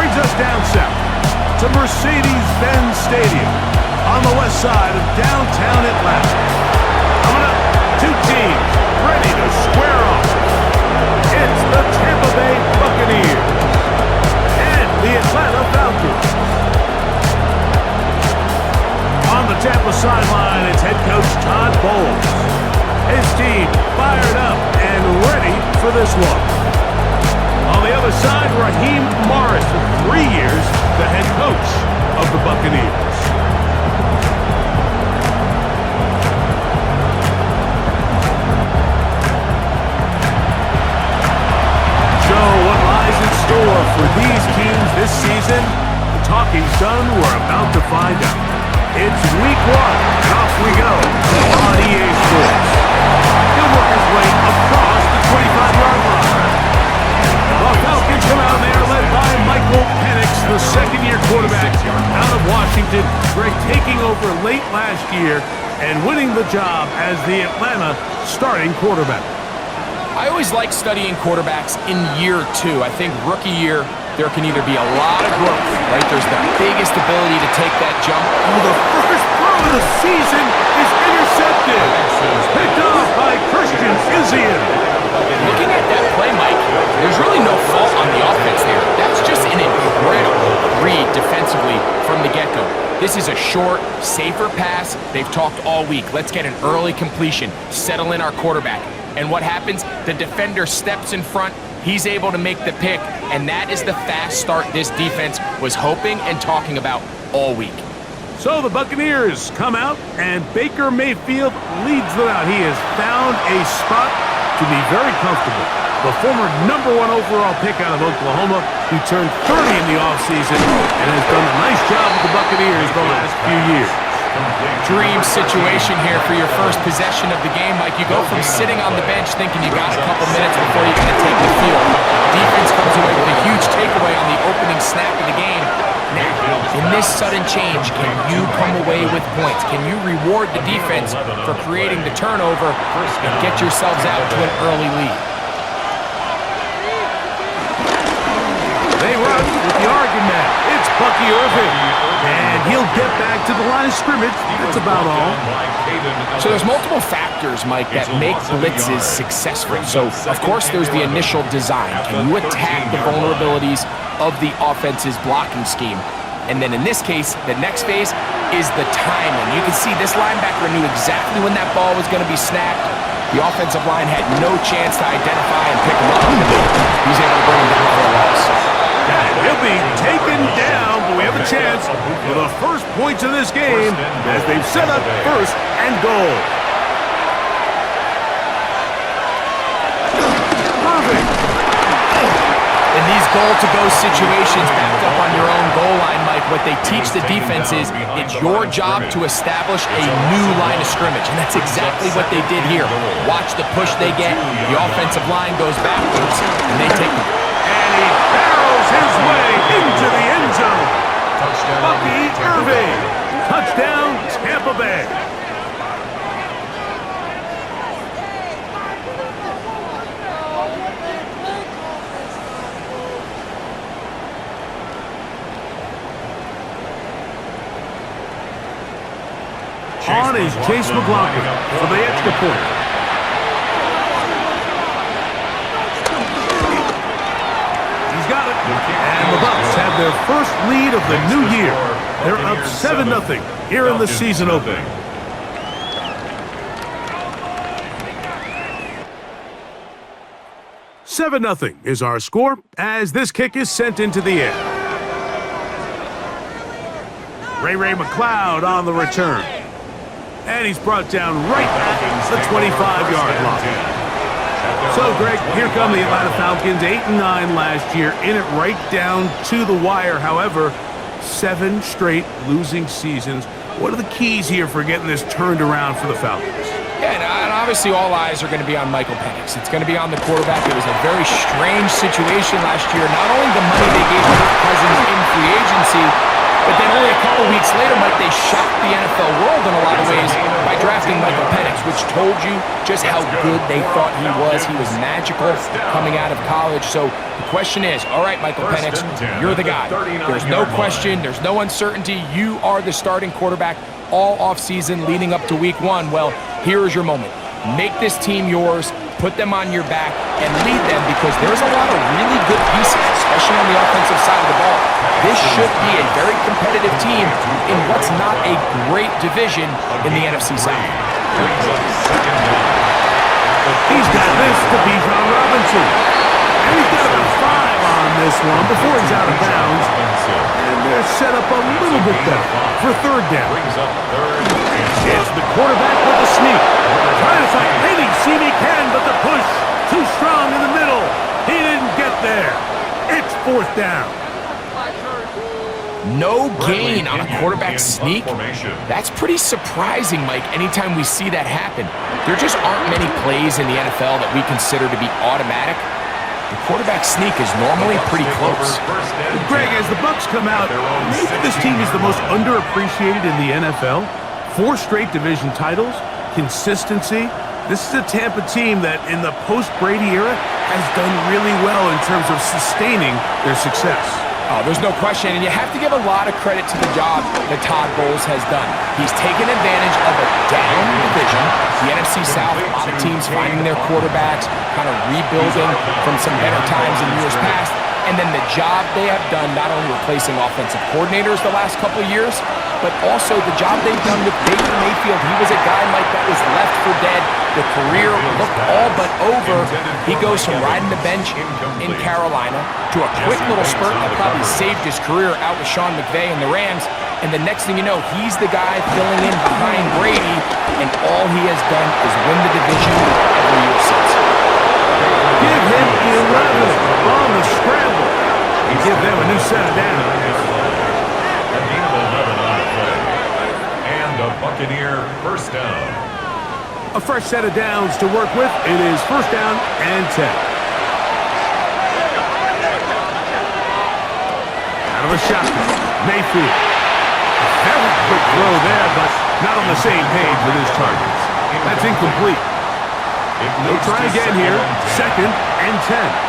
brings us down south to Mercedes-Benz Stadium on the west side of downtown Atlanta. Coming up, two teams ready to square off. It's the Tampa Bay Buccaneers and the Atlanta Falcons. On the Tampa sideline, it's head coach Todd Bowles. His team fired up and ready for this one. On the other side, Raheem Morris, for 3 years, the head coach of the Buccaneers. So what lies in store for these teams this season? The talking's done. We're about to find out. It's week 1, and off we go on EA Sports. He'll work his way across the 25-yard line. The Falcons come out there led by Michael Penix, the second-year quarterback out of Washington. Greg taking over late last year and winning the job as the Atlanta starting quarterback. I always like studying quarterbacks in year 2. I think rookie year, there can either be a lot of growth, right? There's the biggest ability to take that jump. Oh, the first throw of the season is intercepted. Picked off by Christian Izzian. Looking at that play, Mike, there's really no fault on the offense there. That's just an incredible read defensively from the get-go. This is a short, safer pass. They've talked all week. Let's get an early completion, settle in our quarterback. And what happens? The defender steps in front. He's able to make the pick, and that is the fast start this defense was hoping and talking about all week. So the Buccaneers come out, and Baker Mayfield leads them out. He has found a spot to be very comfortable. The former #1 overall pick out of Oklahoma, who turned 30 in the offseason and has done a nice job with the Buccaneers the last few years. Dream situation here for your first possession of the game, Mike. You go from sitting on the bench thinking you got a couple minutes before you're going to take the field. Defense comes away with a huge takeaway on the opening snap of the game. Now, in this sudden change, can you come away with points? Can you reward the defense for creating the turnover and get yourselves out to an early lead? They run with the argument. It's Bucky Irving. And he'll get back to the line of scrimmage. That's about all. So there's multiple factors, Mike, that make blitzes successful. So, of course, there's the initial design. Can you attack the vulnerabilities of the offense's blocking scheme? And then in this case, the next phase is the timing. You can see this linebacker knew exactly when that ball was going to be snapped. The offensive line had no chance to identify and pick him up. He's able to bring him down for a loss. He'll be taken down, but we have a chance for the first points of this game as they've set up first and goal. Irving. In these goal-to-go situations, backed up on your own goal line, Mike, what they teach the defense is it's your job to establish a new line of scrimmage, and that's exactly what they did here. Watch the push they get. The offensive line goes backwards, and they take them. And he barrels his way into the end zone. Bucky Irving. Touchdown, Tampa Bay. On is Chase McLaughlin for the extra point. He's got it. And the Bucs have their first lead of the new year. They're up 7-0 here in the season opener. $7-0 is our score as this kick is sent into the air. Ray McLeod on the return. And he's brought down right at the 25-yard line. So, Greg, here come the Atlanta Falcons, 8-9 last year, in it right down to the wire. However, 7 straight losing seasons. What are the keys here for getting this turned around for the Falcons? Yeah, and obviously all eyes are going to be on Michael Penix. It's going to be on the quarterback. It was a very strange situation last year. Not only the money they gave Kirk Cousins in free agency, but But then only a couple weeks later, Mike, they shocked the NFL world in a lot of ways by drafting Michael Penix, which told you just how good they thought he was. He was magical coming out of college. So the question is, all right, Michael Penix, you're the guy. There's no question. There's no uncertainty. You are the starting quarterback all offseason leading up to week 1. Well, here is your moment. Make this team yours. Put them on your back and lead them, because there's a lot of really good pieces, especially on the offensive side of the ball. This should be a very competitive team in what's not a great division in the NFC South. He's got this to Bijan Robinson. And he's got about 5 on this one before he's out of bounds. And they're set up a little bit better for 3rd down. It's the quarterback with the sneak. Trying to fight any seam he can, but the push too strong in the middle. He didn't get there. It's 4th down. No gain on a quarterback sneak? That's pretty surprising, Mike, anytime we see that happen. There just aren't many plays in the NFL that we consider to be automatic. The quarterback sneak is normally pretty close. Greg, as the Bucs come out, maybe this team is the most underappreciated in the NFL. 4 straight division titles, consistency. This is a Tampa team that in the post-Brady era has done really well in terms of sustaining their success. Oh, there's no question, and you have to give a lot of credit to the job that Todd Bowles has done. He's taken advantage of a down division, the NFC South, a lot of teams finding their quarterbacks, kind of rebuilding from some better times in years past, and then the job they have done not only replacing offensive coordinators the last couple of years, but also the job they've done with Baker Mayfield. He was a guy, Mike, that was left for dead. The career looked all but over. He goes from riding the bench in Carolina to a quick little spurt that probably saved his career out with Sean McVay and the Rams. And the next thing you know, he's the guy filling in behind Brady, and all he has done is win the division every year since. Give him 11 on the scramble and give them a new set of downs. The Buccaneer 1st down. A fresh set of downs to work with. It is 1st down and 10. Out of a shotgun, Mayfield. A very quick throw there, but not on the same page with his targets. That's incomplete. They'll try again here. 2nd and 10.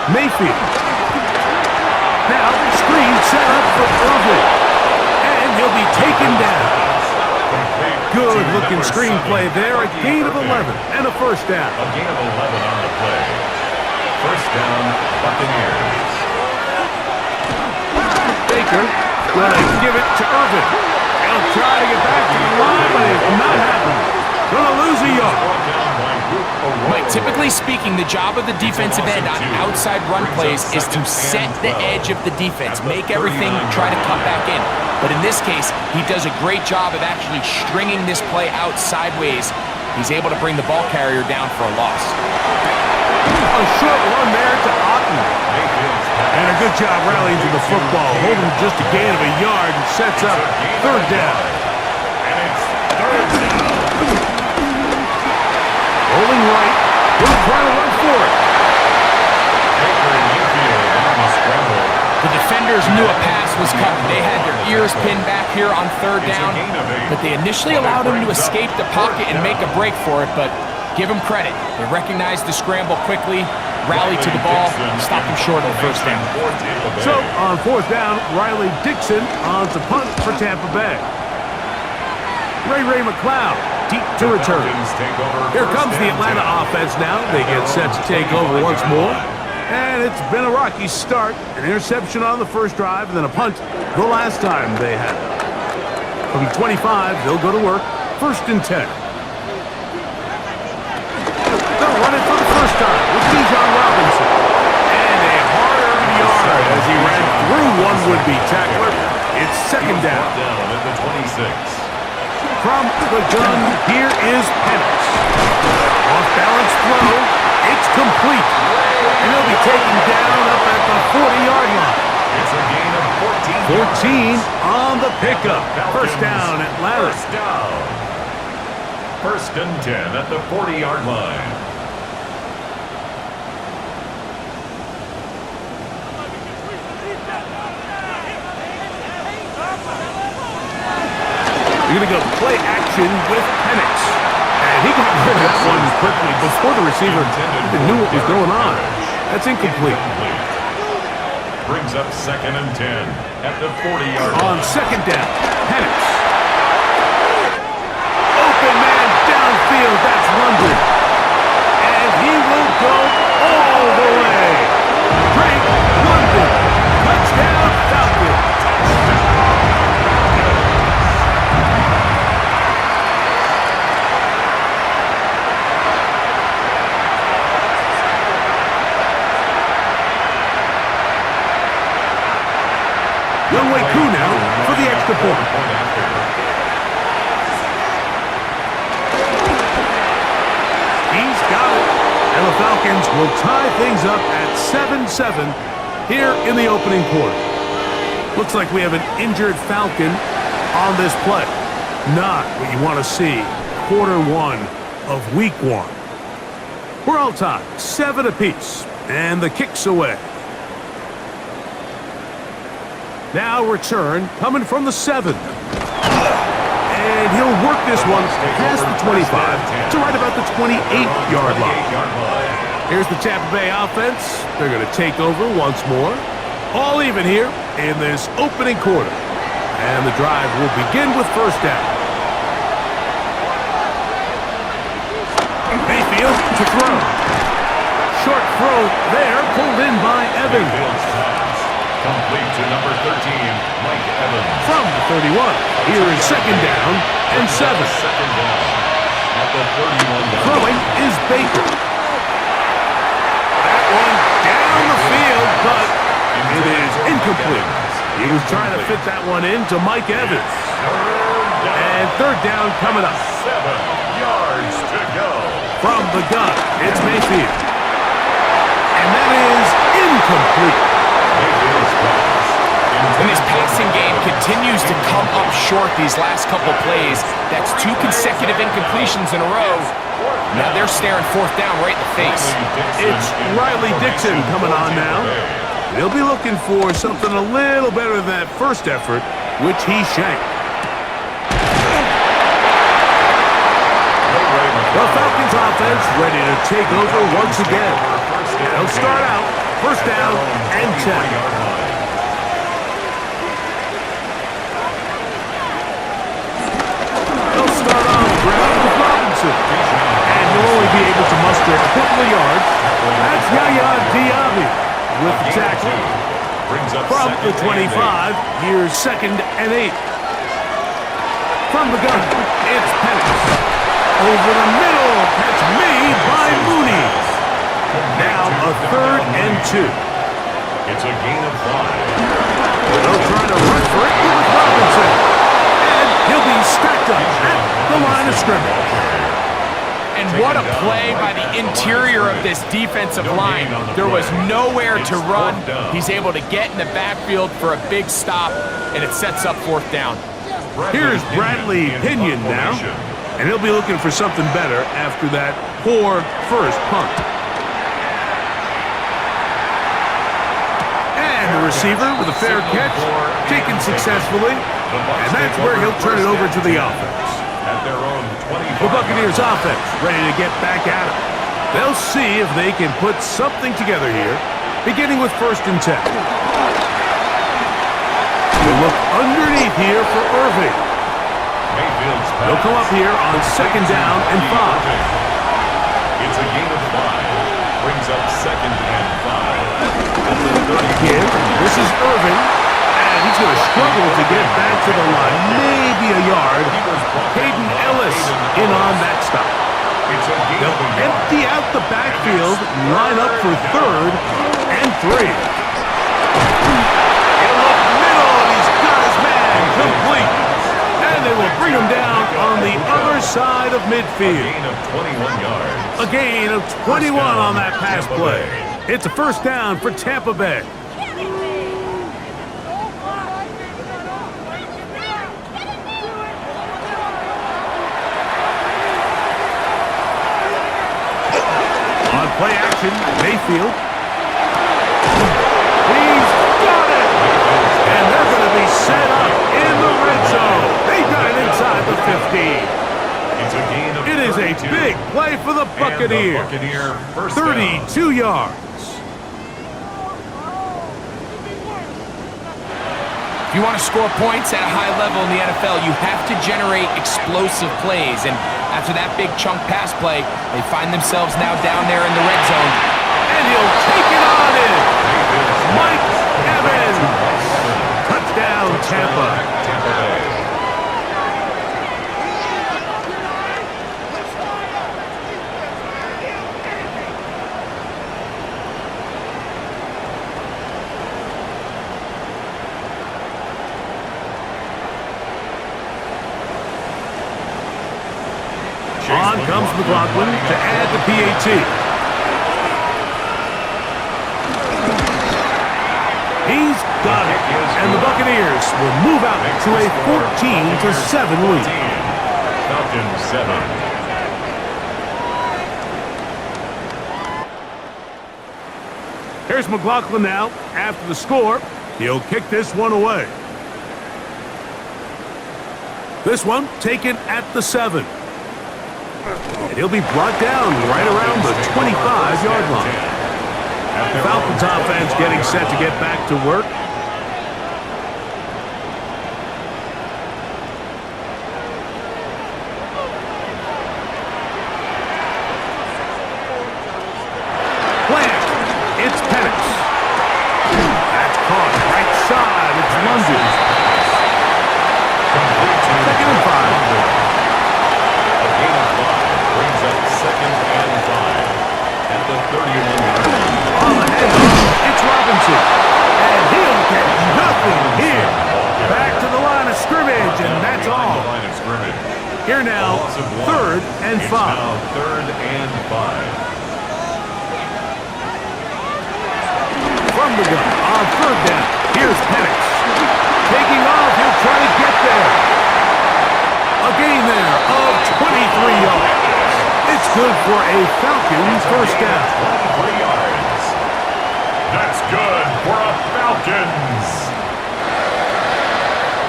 Mayfield. Now, screen set up for Irvin. And he'll be taken down. Good-looking screenplay there. A gain of 11 and a 1st down. A gain of 11 on the play. 1st down, Buccaneers. Baker gonna give it to Irvin. He'll try to get back to the line, but it's not happening. Gonna lose a yard. Mike, typically speaking, the job of the defensive end on outside run plays is to set the edge of the defense, make everything try to cut back in. But in this case, he does a great job of actually stringing this play out sideways. He's able to bring the ball carrier down for a loss. A short run there to Otten. And a good job rallying to the football, holding just a gain of a yard and sets up 3rd down. And it's 3rd down. Rolling right, we'll try to run for it. Baker Mayfield on the scramble. The defenders knew a pass was coming. They had their ears pinned back here on 3rd down, but they initially allowed him to escape the pocket and make a break for it, but give him credit. They recognized the scramble quickly, rallied to the ball, stopped him short on 1st down. So, on 4th down, Riley Dixon on to punt for Tampa Bay. Ray McLeod, deep to return. Here comes the Atlanta offense now. They get set to take over once more. And it's been a rocky start. An interception on the first drive, and then a punt the last time they had it. From 25, they'll go to work. 1st and 10. They'll run it for the first time with Bijan Robinson. And a hard yard as he ran through one would-be tackler. It's 2nd down. At the 26. From the gun, here is Penix. Off-balance throw. It's complete. And he'll be taken down up at the 40-yard line. It's a gain of 14 on the pickup. 1st down, Atlanta. 1st down. 1st and 10 at the 40-yard line. You're going to go play action with Penix. And he got rid of that one quickly before the receiver even knew what was going on. That's incomplete. Brings up 2nd and 10 at the 40-yard line. On 2nd down, Penix. Open man downfield, that's London. And he will go all the way. Drake London. Touchdown, Falcons. Youngway Koo now for the extra point. He's got it. And the Falcons will tie things up at 7-7 here in the opening quarter. Looks like we have an injured Falcon on this play. Not what you want to see quarter 1 of week 1. We're all tied, 7 apiece, and the kick's away. Now return coming from the 7. And he'll work this one past the 25 to right about the 28-yard line. Here's the Tampa Bay offense. They're going to take over once more. All even here in this opening quarter. And the drive will begin with first down. Mayfield to throw. Short throw there, pulled in by Evans. Complete to number 13, Mike Evans. From the 31, here is 2nd down and 7. 2nd down at the 31. Throwing is Baker. That one down the field, but it is incomplete. He was trying to fit that one into Mike Evans. And 3rd down coming up. 7 yards to go. From the gun, it's Mayfield. And that is incomplete. And this passing game continues to come up short these last couple plays. That's 2 consecutive incompletions in a row. Now they're staring 4th down right in the face. It's Riley Dixon coming on now. They'll be looking for something a little better than that first effort, which he shanked. The Falcons offense ready to take over once again. They'll start out 1st down and 10. And he'll only be able to muster a couple of yards. That's Yaya Diaby with the tackle. From the 25, here's 2nd and 8. From the gun, it's Penix. Over the middle, catch made by Mooney. Now a 3rd and 2. It's a gain of 5. They'll try to run for it with Robinson. And he'll be stacked up at the line of scrimmage. And what a play by the interior of this defensive line. There was nowhere to run. He's able to get in the backfield for a big stop, and it sets up 4th down. Here's Bradley Pinion now, and he'll be looking for something better after that poor first punt. And the receiver with a fair catch, taken successfully, and that's where he'll turn it over to the offense. At their own 25. The Buccaneers offense ready to get back at it. They'll see if they can put something together here, beginning with 1st and 10. We'll look underneath here for Irving. They'll come up here on 2nd down and 5. It's a gain of 5. Brings up 2nd and 5. At the 30. Again, this is Irving. And he's going to struggle to get back to the line. Maybe a yard. Hayden Ellis in on that stop. They'll empty out the backfield, line up for 3rd and 3. In the middle, he's got his man complete. And they will bring him down on the other side of midfield. A gain of 21 yards. A gain of 21 on that pass play. It's a 1st down for Tampa Bay. Play action, Mayfield. He's got it! And they're going to be set up in the red zone. They got it inside is a big play for the Buccaneers. 32 yards. If you want to score points at a high level in the NFL, you have to generate explosive plays. And after that big chunk pass play, they find themselves now down there in the red zone. And he'll take it on in. Mike Evans. Touchdown, Tampa. On comes McLaughlin to add the PAT. He's got it. And the Buccaneers will move out to a 14-7 lead. Falcons 7. Here's McLaughlin now. After the score, he'll kick this one away. This one taken at the 7. And he'll be brought down right around the 25-yard line. The Falcons offense getting set to get back to work. Plant. It's Penix. That's caught right side. It's lunges. 2nd and 5. Brings up 2nd and 5 at the 31-yard line. On the handoff, it's Robinson. And he'll get nothing here. Back to the line of scrimmage, and that's all. Here now, 3rd and 5. Now 3rd and 5. From the gun on 3rd down. Here's Penix. Taking off, he'll try to get there. A gain there of 23 yards. It's good for a Falcons first down. 23 yards. That's good for a Falcons.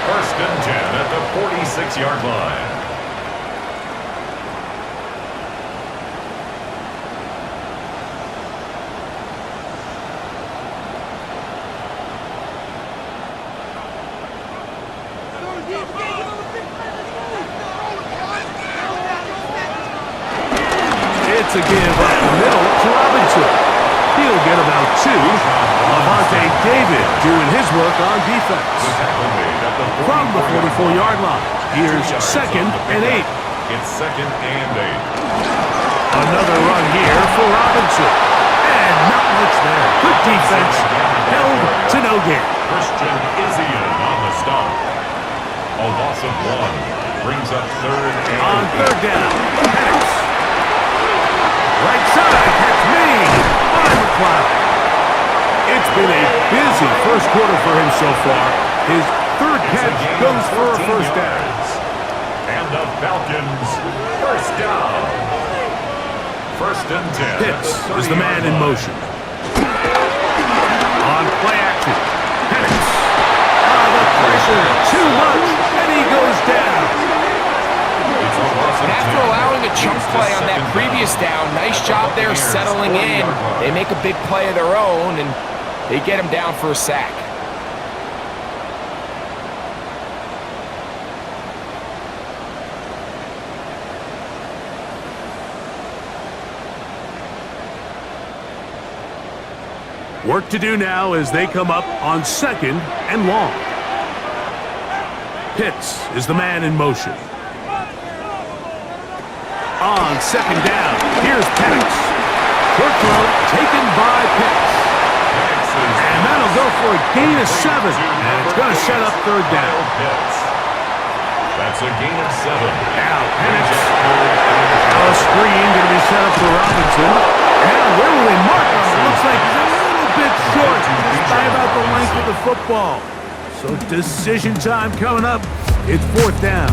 1st and 10 at the 46-yard line. It's a give up the middle to Robinson. He'll get about 2. Lavonte David doing his work on defense. From the 44-yard line, here's 2nd and 8. It's 2nd and 8. Another run here for Robinson. And not much there. Good defense. Held to no gain. Christian Izzian on the stop. A loss of 1 brings up 3rd and on 3rd down, Penix. Right side, catch me by McLeod. It's been a busy first quarter for him so far. His 3rd catch goes for a first down. And the Falcons first down. 1st and 10. Pitts is the man in motion. On play action, Penix. The pressure, too much, and he goes down. And after allowing a chunk play on that previous down, nice job there settling in. They make a big play of their own, and they get him down for a sack. Work to do now as they come up on 2nd and long. Pitts is the man in motion. On 2nd down, here's Penix. Quick throw taken by Pitts. And that'll go for a gain of 7. And it's going to set up 3rd down. That's a gain of 7. Now Penix. A screen going to be set up for Robinson. Now where will they mark him? It looks like he's a little bit short. Just by about the length of the football. So decision time coming up. It's 4th down.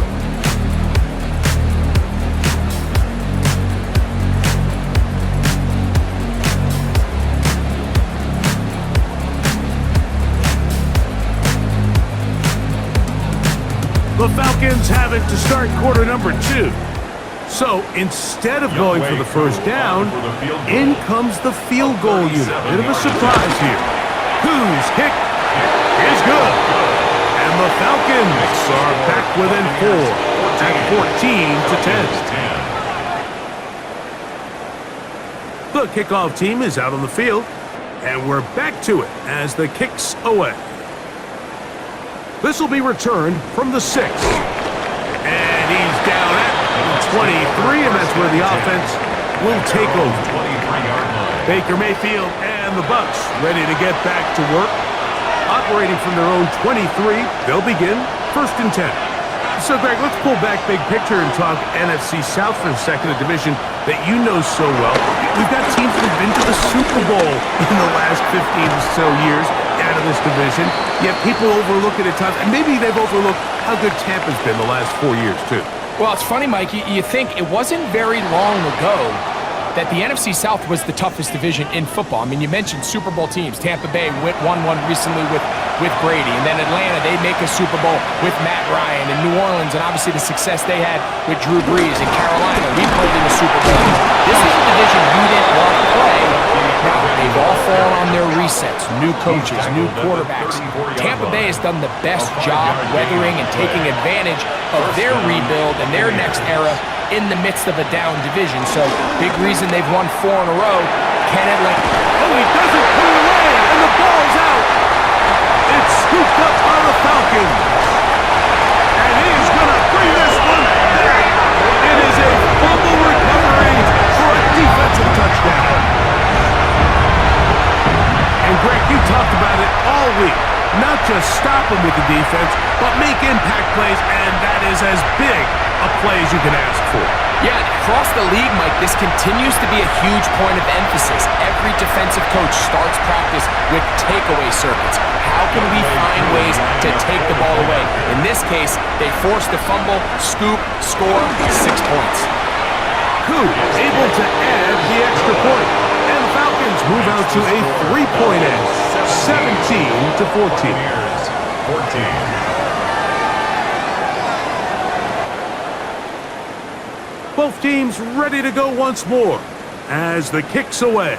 The Falcons have it to start quarter number 2. So instead of going for the first down, in comes the field goal unit. Bit of a surprise here. Whose kick is good. And the Falcons are back within 4 at 14-10. The kickoff team is out on the field, and we're back to it as the kick's away. This will be returned from the 6. And he's down at 23, and that's where the offense will take over. Baker Mayfield and the Bucs ready to get back to work. Operating from their own 23, they'll begin 1st and 10. So, Greg, let's pull back big picture and talk NFC South for a second, a division that you know so well. We've got teams that have been to the Super Bowl in the last 15 or so years out of this division, yet people overlook it at times, and maybe they've overlooked how good Tampa's been the last 4 years, too. Well, it's funny, Mike, you think it wasn't very long ago that the NFC South was the toughest division in football. I mean, you mentioned Super Bowl teams. Tampa Bay won one recently with Brady, and then Atlanta, they make a Super Bowl with Matt Ryan, and New Orleans, and obviously the success they had with Drew Brees. In Carolina, we played in the Super Bowl. This is a division we didn't want to play. Now, they've all fallen on their resets, new coaches, new quarterbacks. Tampa Bay has done the best job weathering and taking advantage of their rebuild and their next era in the midst of a down division. So, big reason they've won 4 in a row. Can Atlanta... Oh, he doesn't put it away, and the ball's out. It's scooped up by the Falcons. And he's going to bring this one back. It is a fumble recovery for a defensive touchdown. And Greg, you talked about it all week. Not just stop them with the defense, but make impact plays, and that is as big a play as you can ask for. Yeah, across the league, Mike, this continues to be a huge point of emphasis. Every defensive coach starts practice with takeaway circuits. How can we find ways to take the ball away? In this case, they forced the fumble, scoop, score, 6 points. Who able to add the extra point? And the Falcons move out to a 3-point edge, 17-14. 14. Both teams ready to go once more as the kick's away.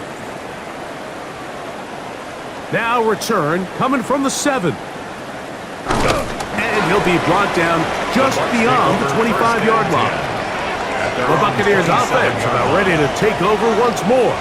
Now return coming from the 7. And he'll be brought down just beyond the 25-yard line. The Buccaneers offense about ready to take over once more.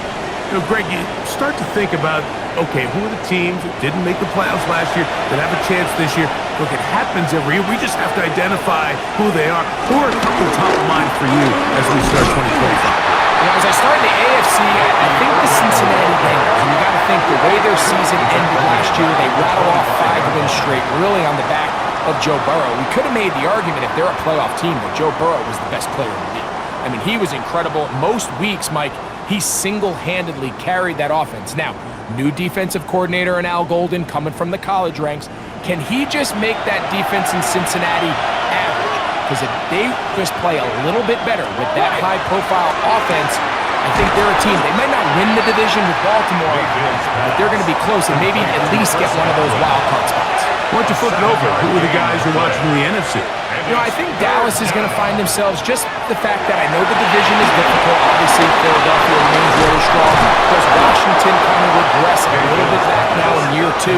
You know, Greg, you start to think about, okay, who are the teams that didn't make the playoffs last year that have a chance this year? Look, it happens every year. We just have to identify who they are. Who are a couple top of mind for you as we start 2025? You know, as I start in the AFC, I think the Cincinnati Bengals. And you got to think the way their season ended last year, they rattled off 5 wins straight, really on the back of Joe Burrow. We could have made the argument if they're a playoff team that Joe Burrow was the best player in the league. I mean, he was incredible. Most weeks, Mike, he single-handedly carried that offense. Now, new defensive coordinator in Al Golden coming from the college ranks. Can he just make that defense in Cincinnati average? Because if they just play a little bit better with that high-profile offense, I think they're a team. They might not win the division with Baltimore, but they're going to be close and maybe at least get one of those wild card spots. Why don't you flip it over? Who are the guys you're watching in the NFC? You know, I think Dallas is going to find themselves, just the fact that I know the division is difficult. Obviously, Philadelphia remains really strong. Does Washington kind of regress a little bit back now in year 2?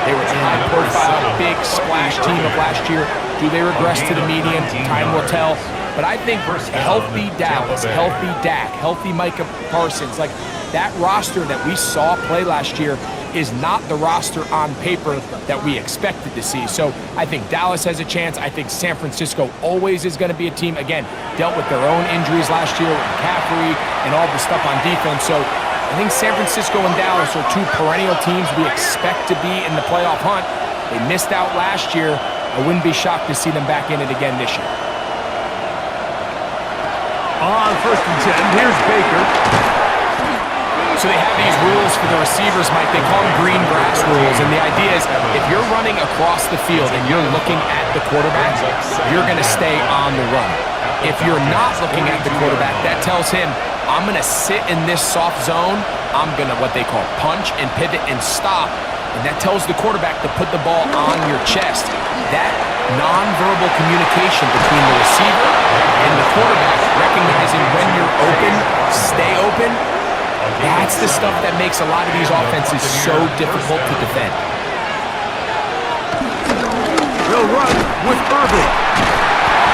They were a high-profile, big splash team of last year. Do they regress to the median? Time will tell. But I think healthy Dallas, healthy Dak, healthy Micah Parsons, like that roster that we saw play last year is not the roster on paper that we expected to see. So I think Dallas has a chance. I think San Francisco always is going to be a team, again, dealt with their own injuries last year with McCaffrey and all the stuff on defense. So I think San Francisco and Dallas are 2 perennial teams we expect to be in the playoff hunt. They missed out last year. I wouldn't be shocked to see them back in it again this year. On 1st and 10, here's Baker. So they have these rules for the receivers, Mike. They call them green grass rules. And the idea is if you're running across the field and you're looking at the quarterback, you're going to stay on the run. If you're not looking at the quarterback, that tells him, I'm going to sit in this soft zone. I'm going to what they call punch and pivot and stop. And that tells the quarterback to put the ball on your chest. That nonverbal communication between the receiver and the quarterback recognizes the stuff that makes a lot of these offenses so difficult to defend. They'll run with Irving.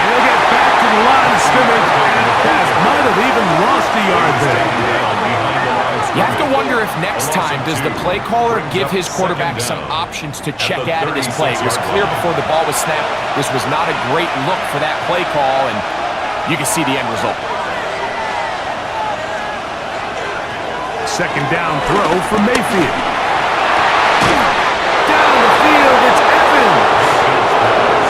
He'll get back to the line of scrimmage, and the pass might have even lost a yard there. You have to wonder if next time does the play caller give his quarterback some options to check out of this play. It was clear before the ball was snapped this was not a great look for that play call, and you can see the end result. Second down throw for Mayfield. Down the field, it's Evans.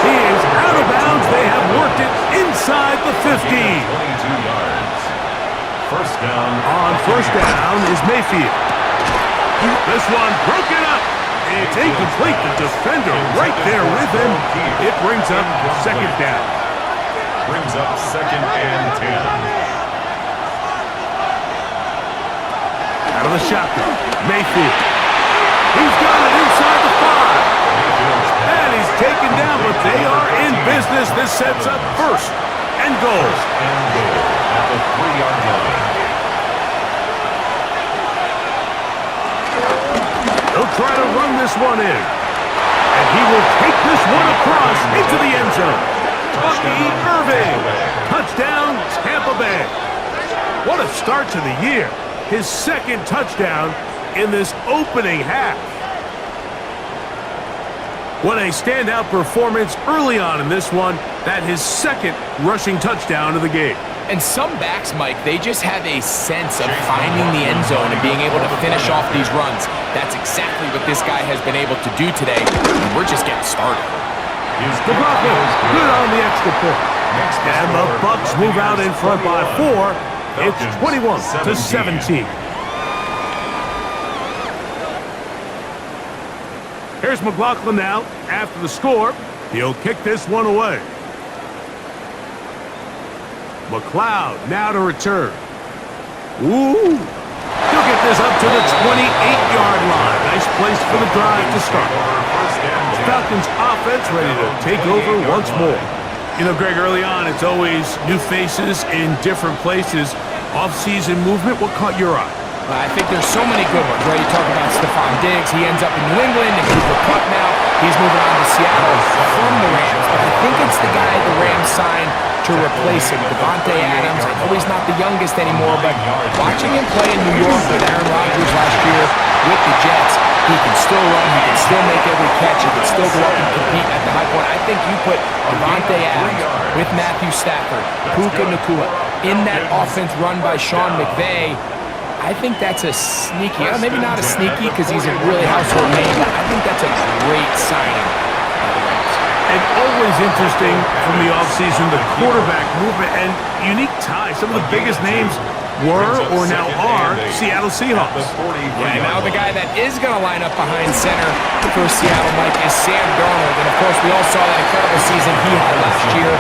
He is out of bounds. They have worked it inside the 50. 22 yards. First down. On first down is Mayfield. This one broken up. It's incomplete. The defender right there with him. It brings up second down. Brings up second and 10. Out of the shotgun, Mayfield. He's got it inside the 5. And he's taken down, but they are in business. This sets up first and goal. And goal at the 3-yard line. He'll try to run this one in. And he will take this one across into the end zone. Bucky Irving. Touchdown, Tampa Bay. What a start to the year. His second touchdown in this opening half. What a standout performance early on in this one. That his second rushing touchdown of the game. And some backs, Mike, they just have a sense of finding the end zone and being able to finish off these runs. That's exactly what this guy has been able to do today, and we're just getting started. McLaughlin, good on the extra point. And the Bucs move out in front by 4. It's 21-17. Here's McLaughlin now. After the score, he'll kick this one away. McLeod now to return. Ooh. He'll get this up to the 28-yard line. Nice place for the drive to start. The Falcons offense ready to take over once more. You know, Greg, early on, it's always new faces in different places. Off-season movement, what caught your eye? I think there's so many good ones, right? You talk about Stephon Diggs. He ends up in New England, and Cooper Kupp now. He's moving on to Seattle from the Rams. But I think it's the guy the Rams signed to replace him, Davante Adams. I know he's not the youngest anymore, but watching him play in New York with Aaron Rodgers last year with the Jets, he can still run, he can still make every catch, he can still go up and compete at the high point. I think you put Davante Adams with Matthew Stafford, Puka Nacua, in that offense run by Sean McVay. I think that's a sneaky, maybe not a sneaky because he's a really household name, but I think that's a great signing. And always interesting from the offseason, the quarterback movement and unique ties. Some of the biggest names were or now are Seattle Seahawks. Yeah, now the guy that is going to line up behind center for Seattle, Mike, is Sam Darnold. And, of course, we all saw that incredible season he had last year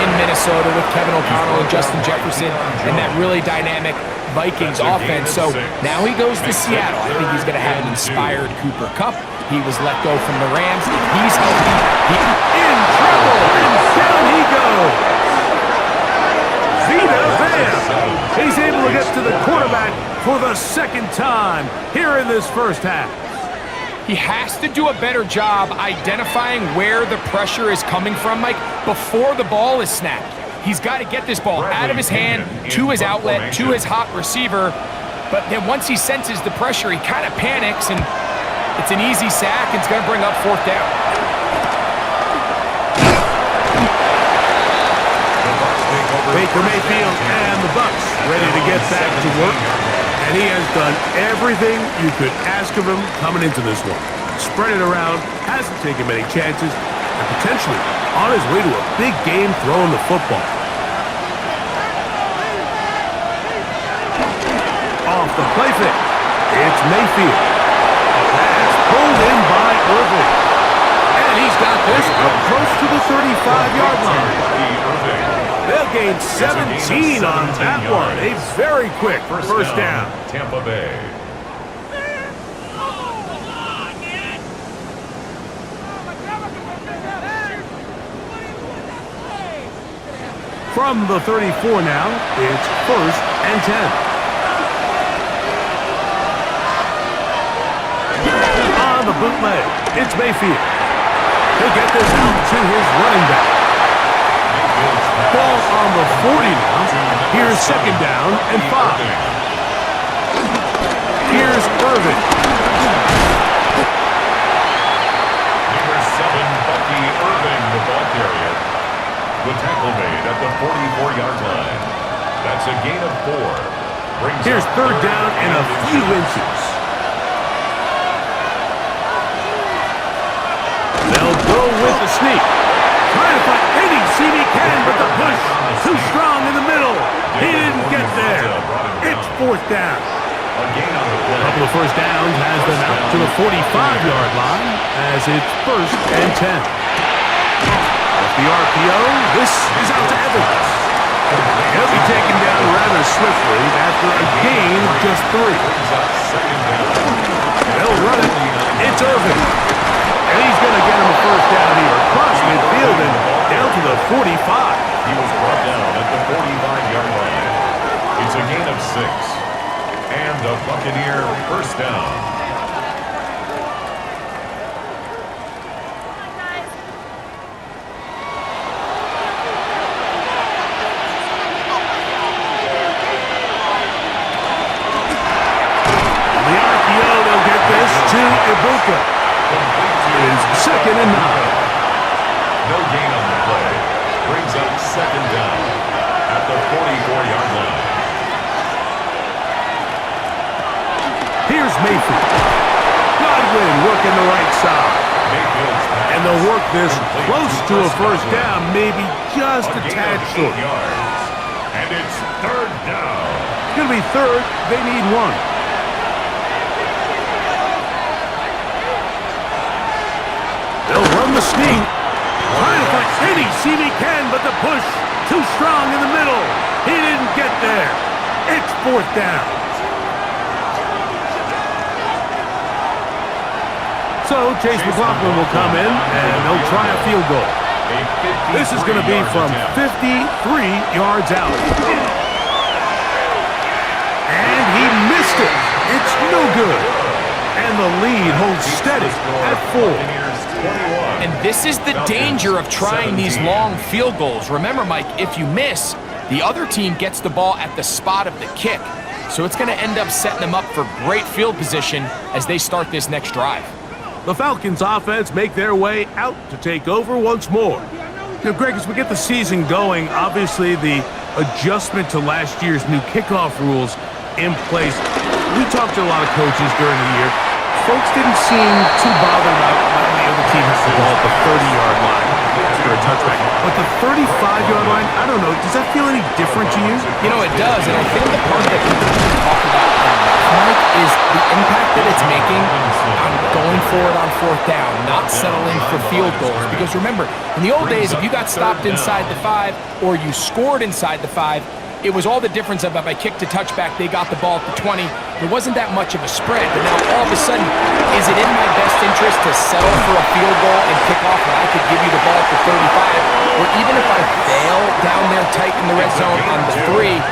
in Minnesota with Kevin O'Connell and Justin Jefferson and that really dynamic Vikings offense. So now he goes to Seattle. I think he's going to have an inspired Cooper Kupp. He was let go from the Rams. If he's healthy, he's in trouble, and down he goes. Vita Vea. He's able to get to the quarterback for the second time here in this first half. He has to do a better job identifying where the pressure is coming from, Mike, before the ball is snapped. He's got to get this ball out of his hand to his outlet, to his hot receiver. But then once he senses the pressure, he kind of panics, and it's an easy sack. It's going to bring up fourth down. Baker Mayfield and the Bucs ready to get back to work. And he has done everything you could ask of him coming into this one. Spread it around, hasn't taken many chances, and potentially on his way to a big game throwing the football. Off the play fake, it's Mayfield. Pass pulled in by Irving. And he's got this up close to the 35-yard line. They'll gain 17 on that one. A very quick first down. Tampa Bay. From the 34 now, it's 1st and 10. on the bootleg. It's Mayfield. He'll get this out to his running back. Ball on the 40 now. Here's second down and 5. Here's Irvin. Number 7, Bucky Irvin, the ball carrier. The tackle made at the 44-yard line. That's a gain of 4. Here's third down and a few inches. They'll go with the sneak. Trying to find any seam he can, but the push too strong in the middle. He didn't get there. It's fourth down. A gain on the play. A couple of first downs has them out to the 45-yard line as it's first and 10. With the RPO, this is out to Evans. He'll be taken down rather swiftly after a gain of just 3. They'll run it. It's Irvin. And he's going to get him a first down here across midfield and down to the 45. He was brought down at the 45-yard line. It's a gain of 6. And the Buccaneer first down. On the RPO, they'll get this to Ibuka. Is second and 9. No gain on the play. Brings up second down at the 44-yard line. Here's Mayfield. Godwin working the right side. And they'll work this close to a first down, maybe just a tad short. And it's third down. It's going to be third. They need 1. They'll run the sneak. Trying to find any seam he can, but the push too strong in the middle. He didn't get there. It's fourth down. So Chase McLaughlin will come in, and they'll try a field goal. This is going to be from 53 yards out. And he missed it. It's no good. And the lead holds steady at 4. And this is the danger of trying these long field goals. Remember, Mike, if you miss, the other team gets the ball at the spot of the kick. So it's going to end up setting them up for great field position as they start this next drive. The Falcons offense make their way out to take over once more. Now, Greg, as we get the season going, obviously the adjustment to last year's new kickoff rules in place. We talked to a lot of coaches during the year. Folks didn't seem too bothered about letting the other team have the ball at the 30-yard line after a touchback. But the 35-yard line, I don't know, does that feel any different to you? You know, it does, and I think the part that people talk about, Mike, is the impact that it's making on going forward on fourth down, not settling for field goals. Because remember, in the old days, if you got stopped inside the 5 or you scored inside the 5, it was all the difference of if I kicked a touchback, they got the ball at the 20. There wasn't that much of a spread. But now all of a sudden, is it in my best interest to settle for a field goal and kick off when I could give you the ball at the 35? Or even if I fail down there tight in the red zone on the 3,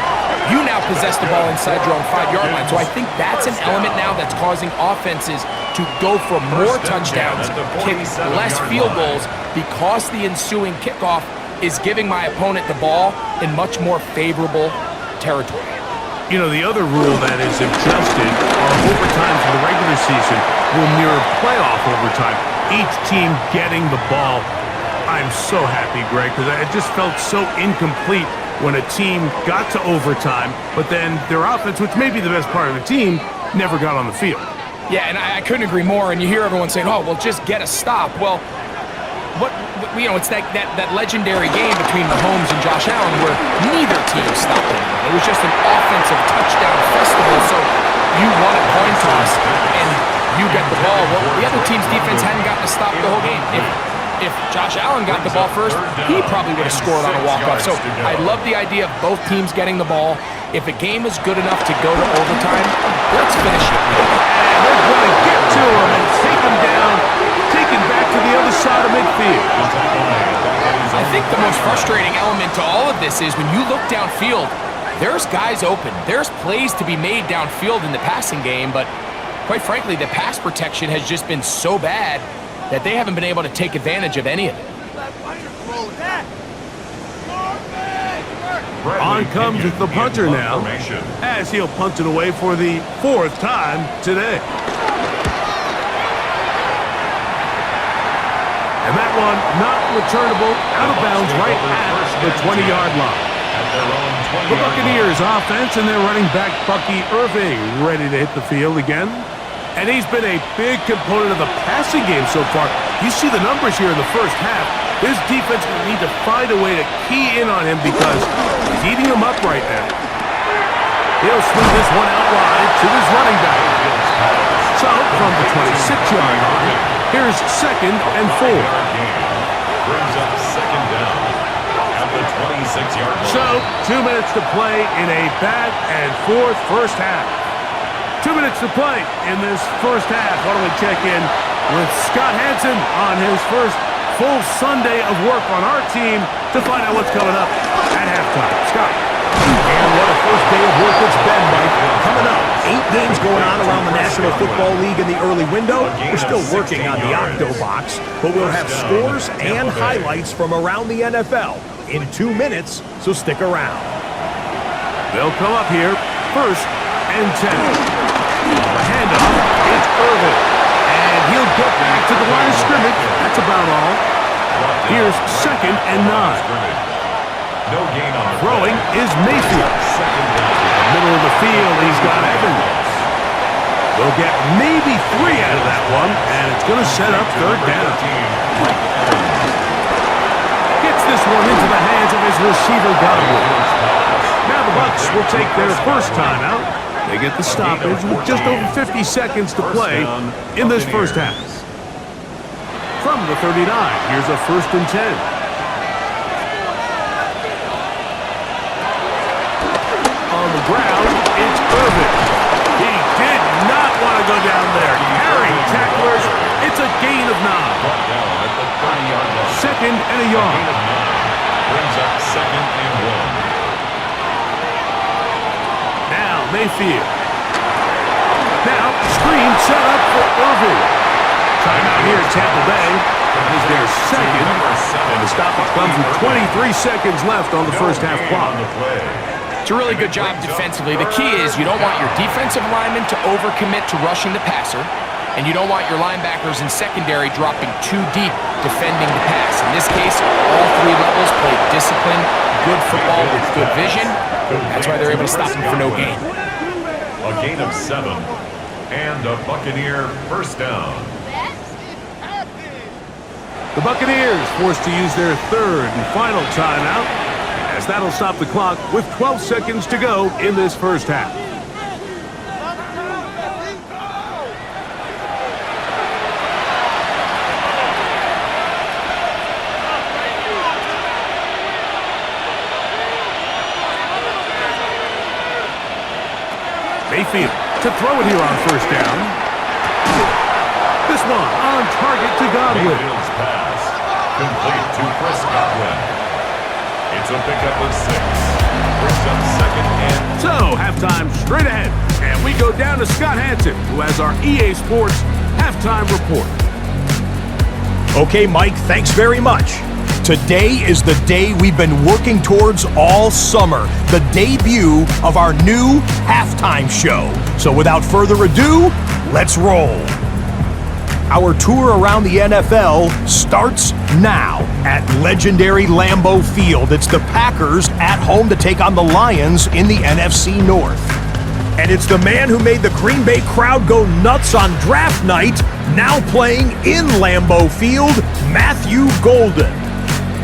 you now possess the ball inside your own 5-yard line. So I think that's an element now that's causing offenses to go for more touchdowns, kick less field goals, because the ensuing kickoff is giving my opponent the ball in much more favorable territory. You know, the other rule that is adjusted are overtime for the regular season will mirror playoff overtime. Each team getting the ball. I'm so happy, Greg, because it just felt so incomplete when a team got to overtime, but then their offense, which may be the best part of the team, never got on the field. Yeah, and I couldn't agree more. And you hear everyone saying, oh, well, just get a stop. Well, it's that legendary game between Mahomes and Josh Allen where neither team stopped anyone. It was just an offensive touchdown festival. So you won a coin toss and you get the ball. Well, the other team's defense hadn't gotten a stop the whole game. If Josh Allen got the ball first, he probably would have scored on a walk-off. So I love the idea of both teams getting the ball. If a game is good enough to go to overtime, let's finish it. And they're going to get to him and take him down, take him back to the other side of midfield. I think the most frustrating element to all of this is when you look downfield, there's guys open. There's plays to be made downfield in the passing game, but quite frankly, the pass protection has just been so bad that they haven't been able to take advantage of any of it. On comes the punter now, as he'll punt it away for the 4th time today. And that one not returnable, out of bounds right at the 20-yard line. The Buccaneers offense and their running back Bucky Irving ready to hit the field again. And he's been a big component of the passing game so far. You see the numbers here in the first half. This defense will need to find a way to key in on him because he's eating them up right now. He'll swing this one out wide to his running back. So from the 26-yard line, here's 2nd and 4. Brings up 2nd down at the 26-yard line. So 2 minutes to play in a back and forth first half. 2 minutes to play in this first half. Why don't we check in with Scott Hansen on his first full Sunday of work on our team to find out what's coming up at halftime. Scott. And what a first day of work it's been, Mike. Coming up, 8 games going on around the National Football League in the early window. We're still working on the Octo Box, but we'll have scores and highlights from around the NFL in 2 minutes, so stick around. They'll come up here, 1st and 10. The handoff, it's Irvin. And he'll get back to the line of scrimmage. That's about all. Here's 2nd and 9. No gain on Throwing is Mayfield. Middle of the field, he's got Evans. They'll get maybe 3 out of that one, and it's going to set up 3rd down. Gets this one into the hands of his receiver, Godwin. Now the Bucs will take their first timeout. They get the stoppage with just over 50 seconds to play in this first half. From the 39, here's a 1st and 10. On the ground, it's Irvin. He did not want to go down there. Carrying tacklers, it's a gain of 9. 2nd and a yard. Brings up 2nd and 1. Mayfield. Now, screen set up for Irving. Timeout here at Tampa Bay. Is their 2nd. And the stoppage comes with 23 seconds left on the first half clock. It's a really good job defensively. The key is you don't want your defensive linemen to overcommit to rushing the passer, and you don't want your linebackers in secondary dropping too deep defending the pass. In this case, all 3 levels played disciplined, good football with good vision. That's why they're able to stop him for no gain. A gain of 7 and a Buccaneer first down. The Buccaneers forced to use their 3rd and final timeout, as that'll stop the clock with 12 seconds to go in this first half. Mayfield to throw it here on first down. This one on target to Godwin. Mayfield's pass complete to Chris Godwin. It's a pickup of 6. Brings up 2nd and... So, halftime straight ahead. And we go down to Scott Hansen, who has our EA Sports halftime report. Okay, Mike, thanks very much. Today is the day we've been working towards all summer, the debut of our new halftime show. So without further ado, let's roll. Our tour around the NFL starts now at legendary Lambeau Field. It's the Packers at home to take on the Lions in the NFC North. And it's the man who made the Green Bay crowd go nuts on draft night, now playing in Lambeau Field, Matthew Golden.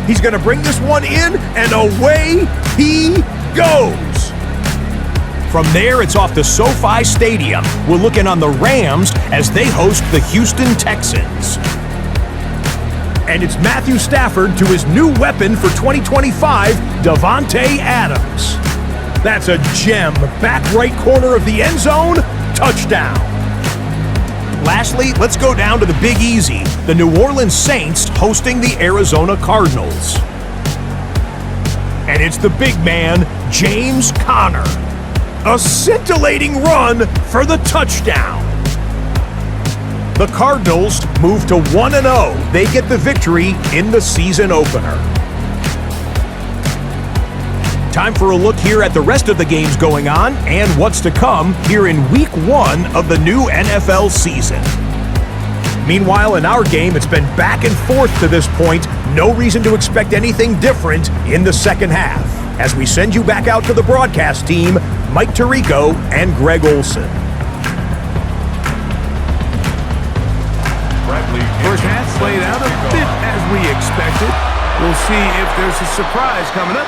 He's going to bring this one in, and away he goes. From there, it's off to SoFi Stadium. We're looking on the Rams as they host the Houston Texans. And it's Matthew Stafford to his new weapon for 2025, Davante Adams. That's a gem. Back right corner of the end zone, touchdown. Lastly, let's go down to the Big Easy, the New Orleans Saints hosting the Arizona Cardinals. And it's the big man, James Conner. A scintillating run for the touchdown. The Cardinals move to 1-0. They get the victory in the season opener. Time for a look here at the rest of the games going on and what's to come here in Week 1 of the new NFL season. Meanwhile, in our game, it's been back and forth to this point. No reason to expect anything different in the second half. As we send you back out to the broadcast team, Mike Tirico and Greg Olson. First half played out a bit as we expected. We'll see if there's a surprise coming up.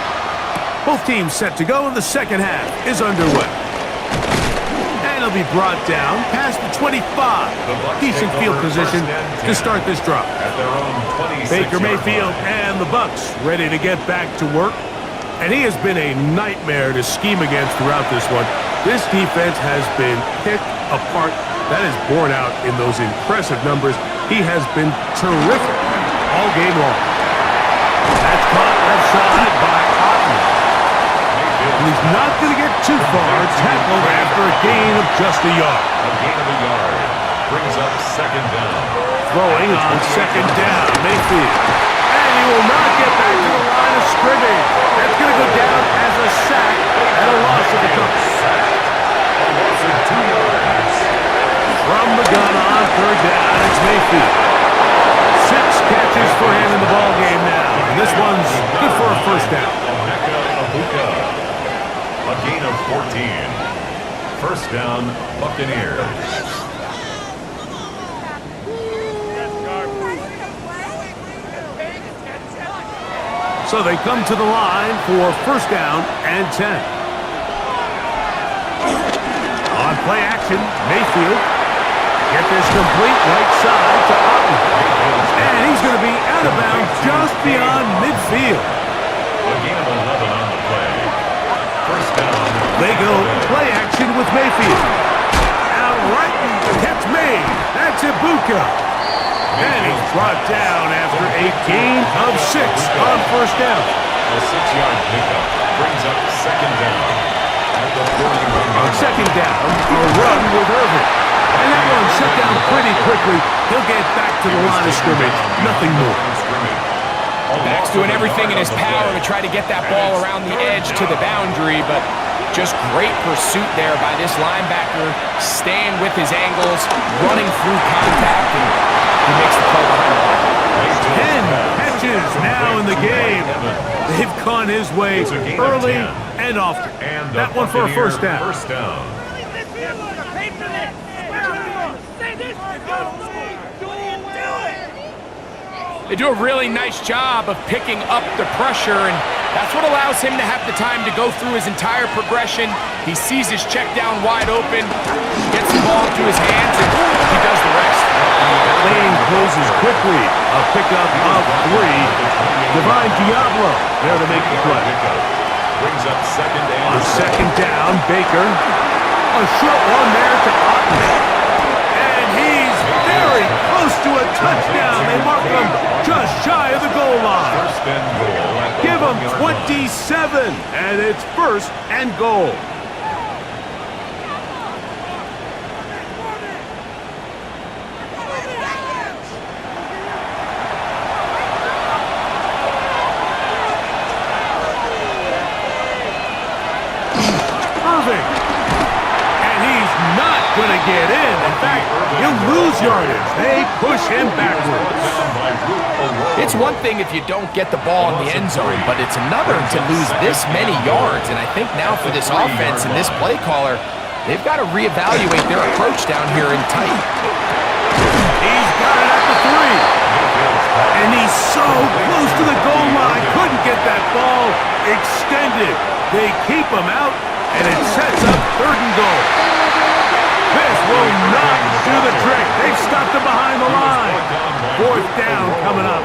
Both teams set to go, and the second half is underway. And it'll be brought down past the 25. Decent field position to start this drive. Baker Mayfield and the Bucs ready to get back to work. And he has been a nightmare to scheme against throughout this one. This defense has been picked apart. That is borne out in those impressive numbers. He has been terrific all game long. That's caught left side by Otten. And he's not going to get too far. Tackled after a gain of just a yard. A gain of a yard brings up second down. Throwing on second down, Mayfield. And he will not get back to the line of scrimmage. That's going to go down as a sack and a loss of the couple. A loss of 2 yards. From the gun on third down, it's Mayfield. 6 catches for him in the ballgame now. And this one's good for a first down. A gain of 14. First down, Buccaneers. So they come to the line for first down and 10. On play action, Mayfield. Get this complete right side to Otten. And he's going to be out of bounds just beyond midfield. A gain of 11 on the play. First down. They go play action with Mayfield. Out right, catch made. That's Ibuka. And he's brought down after a gain of 6 on first down. A 6-yard pickup brings up second down. At the 41. On second down, a run with Irvin. And that one shut down pretty quickly. He'll get back to the line of scrimmage. Nothing more. Max doing everything in his power to try to get that ball around the edge to the boundary, but just great pursuit there by this linebacker, staying with his angles, running through contact, and he makes the play behind the line. 10 catches now in the game. They've gone his way early and often. That one for a first down. First down. They do a really nice job of picking up the pressure, and that's what allows him to have the time to go through his entire progression. He sees his check down wide open, gets the ball into his hands, and he does the rest. That lane closes quickly. A pickup of 3. Divine Diablo there to make the play. Brings up second down. On second down, Baker. A short one there to Otten. And he's very close to a touchdown. They mark him just shy of the goal line. First and goal. Give him 27, and it's first and goal. Going to get in. In fact, he'll lose yardage. They push him backwards. It's one thing if you don't get the ball in the end zone, but it's another to lose this many yards. And I think now for this offense and this play caller, they've got to reevaluate their approach down here in tight. He's got it at the 3. And he's so close to the goal line. Couldn't get that ball extended. They keep him out, and it sets up third and goal. This will not do the trick. They've stopped him behind the line. Fourth down coming up.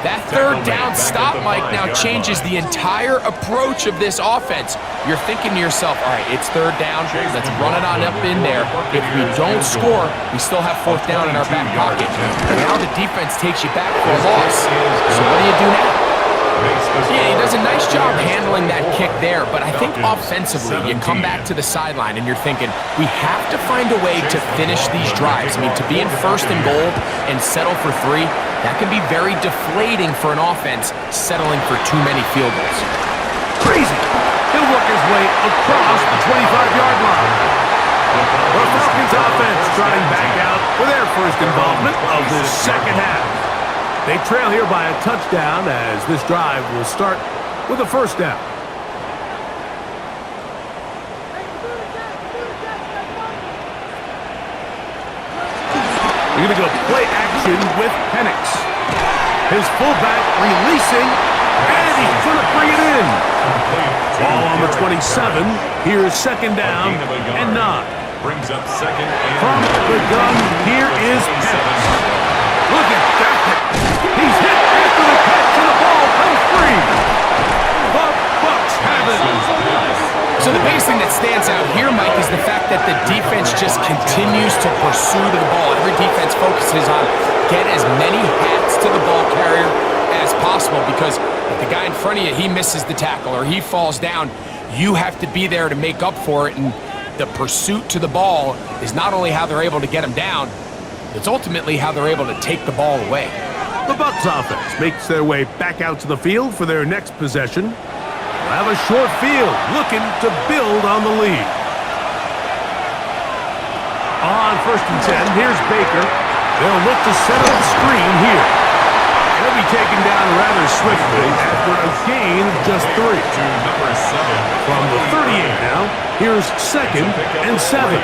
That third down stop, Mike, now changes the entire approach of this offense. You're thinking to yourself, all right, it's third down. Let's run it on up in there. If we don't score, we still have fourth down in our back pocket. And now the defense takes you back for a loss. So what do you do now? Yeah, he does a nice job handling that kick there, but I think offensively, you come back to the sideline and you're thinking, we have to find a way to finish these drives. I mean, to be in first and goal and settle for 3, that can be very deflating for an offense settling for too many field goals. Crazy. He'll work his way across the 25-yard line. The Falcons offense trotting back out for their first involvement of this second half. They trail here by a touchdown as this drive will start with a first down. We're going to go play action with Penix. His fullback releasing, and he's going to bring it in. Ball on the 27. Here's second down and 9. Brings up second and from the gun, here is Penix. Look at that. He's hit after the catch, and the ball comes free. The Bucs have it. So the biggest thing that stands out here, Mike, is the fact that the defense just continues to pursue the ball. Every defense focuses on get as many hats to the ball carrier as possible, because if the guy in front of you, he misses the tackle or he falls down, you have to be there to make up for it. And the pursuit to the ball is not only how they're able to get him down, it's ultimately how they're able to take the ball away. The Bucs offense makes their way back out to the field for their next possession. They'll have a short field, looking to build on the lead. On first and 10, here's Baker. They'll look to set up the screen here. He'll be taken down rather swiftly after a gain of just 3. to number 7. From the 38 now, here's second and 7.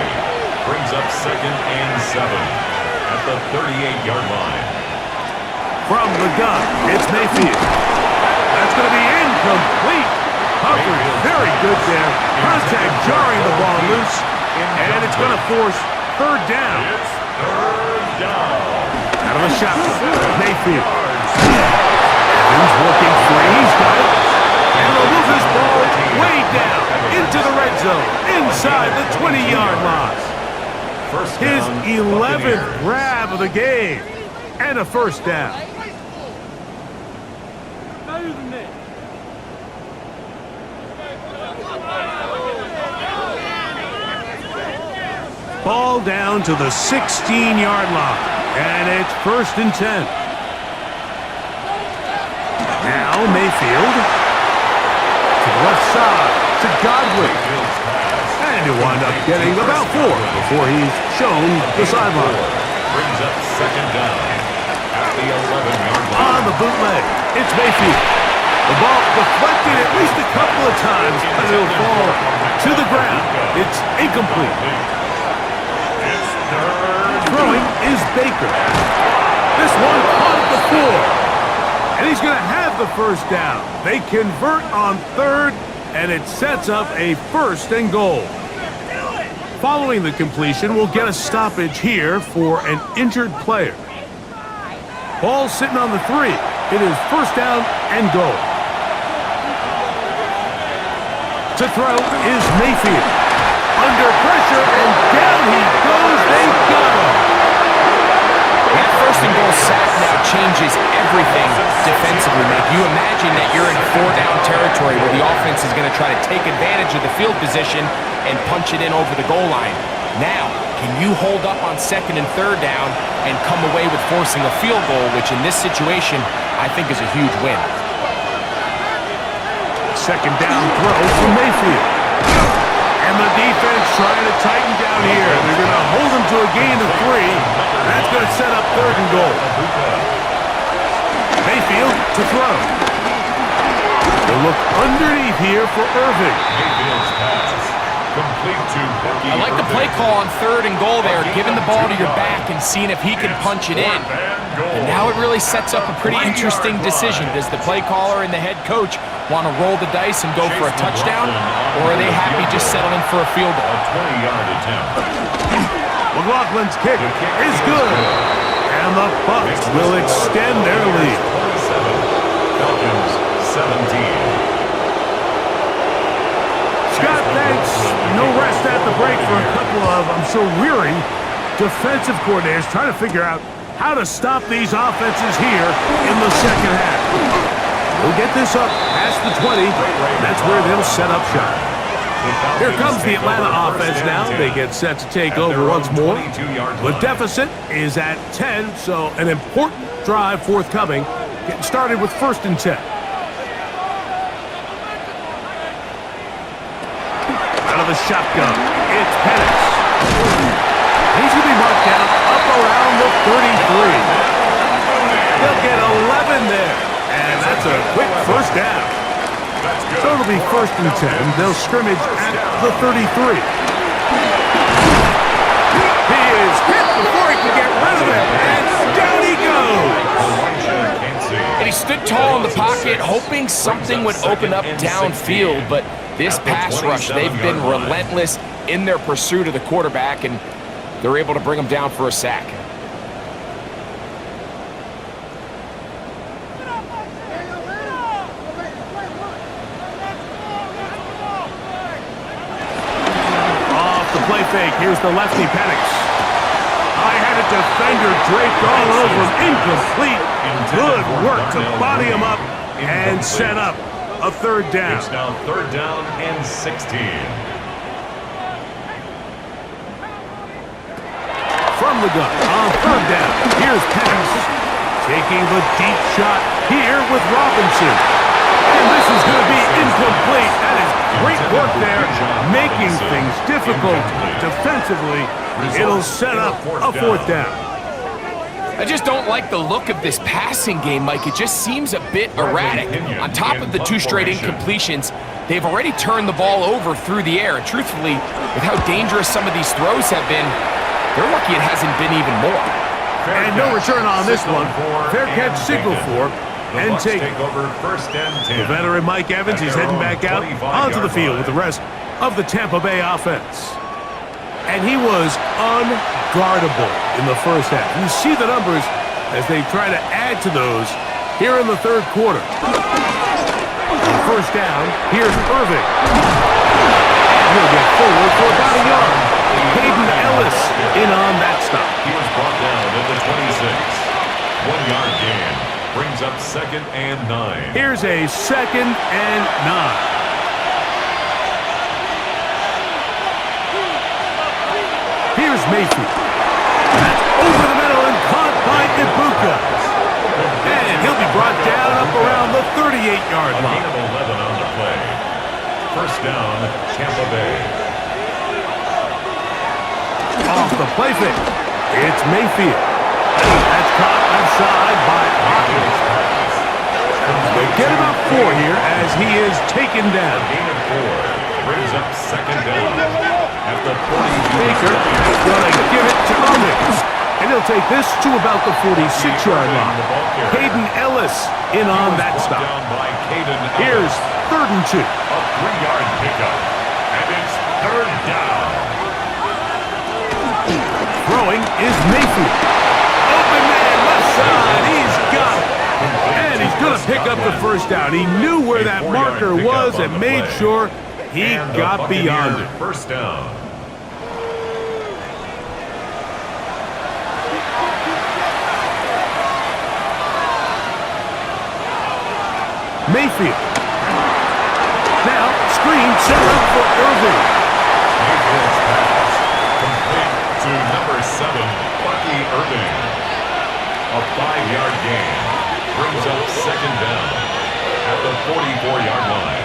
Brings up second and 7 at the 38-yard line. From the gun, it's Mayfield. That's going to be incomplete. Coverage very good there. Contact jarring the ball loose, and it's going to force third down. It's third down. Out of the shotgun, Mayfield. Evans working free. He's got it. And he'll move this ball way down into the red zone, inside the 20-yard line. His 11th grab of the game, and a first down. Ball down to the 16-yard line, and it's first and 10. Now Mayfield to the left side to Godwin, and he'll wind up getting about 4 before he's shown the sideline. Brings up second down at the 11-yard line. On the bootleg, it's Mayfield. The ball deflected at least a couple of times, and it'll fall to the ground. It's incomplete. Throwing is Baker. This one caught the floor. And he's going to have the first down. They convert on third, and it sets up a first and goal. Following the completion, we'll get a stoppage here for an injured player. Ball sitting on the 3. It is first down and goal. To throw is Mayfield. Under pressure, and down he goes. They got him. That first and goal sack now changes everything defensively, Mike. You imagine that you're in 4-down territory where the offense is going to try to take advantage of the field position and punch it in over the goal line. Now, can you hold up on second and third down and come away with forcing a field goal, which in this situation, I think is a huge win. Second down throw from Mayfield. And the defense trying to tighten down here. They're going to hold him to a gain of 3. That's going to set up third and goal. Mayfield to throw. They'll look underneath here for Irving. Mayfield's pass complete to Bucky. I like the play call on third and goal there, giving the ball to your back and seeing if he can punch it in. And now it really sets up a pretty interesting decision. Does the play caller and the head coach want to roll the dice and go for a touchdown, or are they happy just settling for a field goal? A 20-yard attempt. McLaughlin's kick is good, and the Bucs will extend their lead. 27, Falcons 17. Scott, thanks. No rest at the break for a couple of, I'm sure, weary defensive coordinators trying to figure out how to stop these offenses here in the second half. They'll get this up past the 20. That's where they'll set up shop. Here comes the Atlanta offense now. They get set to take over once more. The deficit is at 10, so an important drive forthcoming. Getting started with 1st and 10. Out of the shotgun, it's Penix. He's going to be marked down up around the 33. They'll get 11 there, and that's a quick 1st down. So it'll be 1st and 10. They'll scrimmage at the 33. He is hit before he can get rid of it, and down he goes. And he stood tall in the pocket, hoping something would open up downfield, but this pass rush, they've been relentless in their pursuit of the quarterback, and they're able to bring him down for a sack. Play fake. Here's the lefty, Penix. High-headed defender draped all over him. Incomplete. Good work to body him up and set up a 3rd down. It's now 3rd down and 16. From the gun on 3rd down. Here's Penix taking the deep shot here with Robinson. And this is going to be incomplete. That is great work there, making things difficult defensively. It'll set up a 4th down. I just don't like the look of this passing game, Mike. It just seems a bit erratic. On top of the 2 straight incompletions, they've already turned the ball over through the air. And truthfully, with how dangerous some of these throws have been, they're lucky it hasn't been even more. And no return on this one. Fair catch signal for. And take over 1st and 10. The veteran Mike Evans is heading back out onto the field with the rest of the Tampa Bay offense. And he was unguardable in the 1st half. You see the numbers as they try to add to those here in the 3rd quarter. On 1st down, here's Irving. And he'll get forward for about a yard. Hayden Ellis in on that stop. He was brought down at the 26. 1-yard gain. Brings up 2nd and 9. Here's a 2nd and 9. Here's Mayfield. That's over the middle and caught by Ibuka. And he'll be brought down up around the 38-yard A line. gain of 11 on the play. 1st down, Tampa Bay. Off the play fake. It's Mayfield. That's caught outside by Hopkins. They get about 4 here as he is taken down. Gain of 4 brings up 2nd down at the 40. Baker is going to give it to Irving. And he'll take this to about the 46-yard line. Hayden Ellis in on that stop. Here's 3rd and 2. A 3-yard pickup. And it's 3rd down. Throwing is Mayfield. Open man, left side. He's got it. And he's going to pick up the 1st down. He knew where that marker was and made sure he got beyond it. 1st down. Mayfield. Now, screen set up for Irving. Mayfield's pass complete to number 7, Bucky Irving. A 5-yard gain brings up 2nd down at the 44-yard line.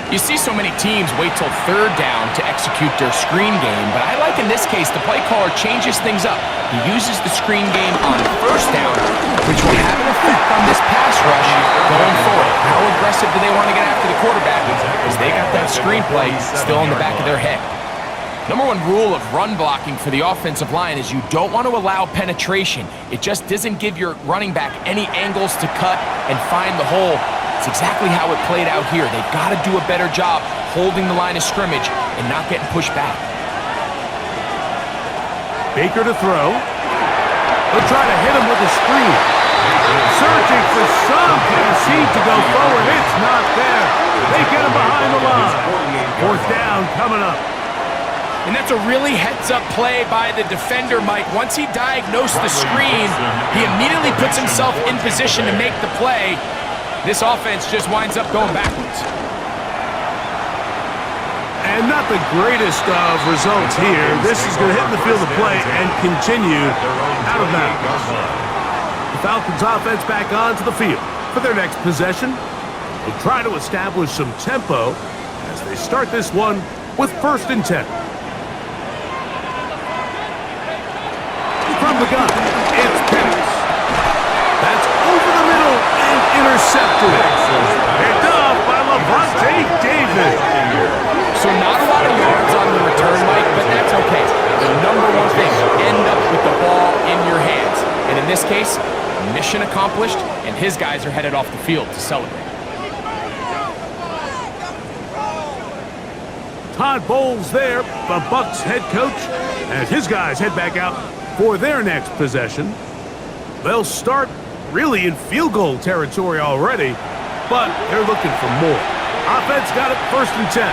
You see so many teams wait till 3rd down to execute their screen game, but I like in this case the play caller changes things up. He uses the screen game on 1st down, which will have an effect on this pass rush going forward. How aggressive do they want to get after the quarterback? Because they got that screen play still in the back of their head. Number 1 rule of run blocking for the offensive line is you don't want to allow penetration. It just doesn't give your running back any angles to cut and find the hole. It's exactly how it played out here. They've got to do a better job holding the line of scrimmage and not getting pushed back. Baker to throw. They'll try to hit him with a screen. Searching for some seed to go forward. It's not there. They get him behind the line. 4th down coming up. And that's a really heads-up play by the defender, Mike. Once he diagnosed the screen, he immediately puts himself in position to make the play. This offense just winds up going backwards. And not the greatest of results here. This is going to hit the field of play and continue out of bounds. The Falcons offense back onto the field for their next possession. They'll try to establish some tempo as they start this one with 1st and 10. From the gun, it's Penix. That's over the middle and intercepted. Picked up by Levante David. So not a lot of yards on the return, Mike, but that's okay. The number one thing, end up with the ball in your hands. And in this case, mission accomplished, and his guys are headed off the field to celebrate. Todd Bowles there, the Bucs head coach, as his guys head back out for their next possession. They'll start really in field goal territory already, but they're looking for more. Offense got it 1st and 10.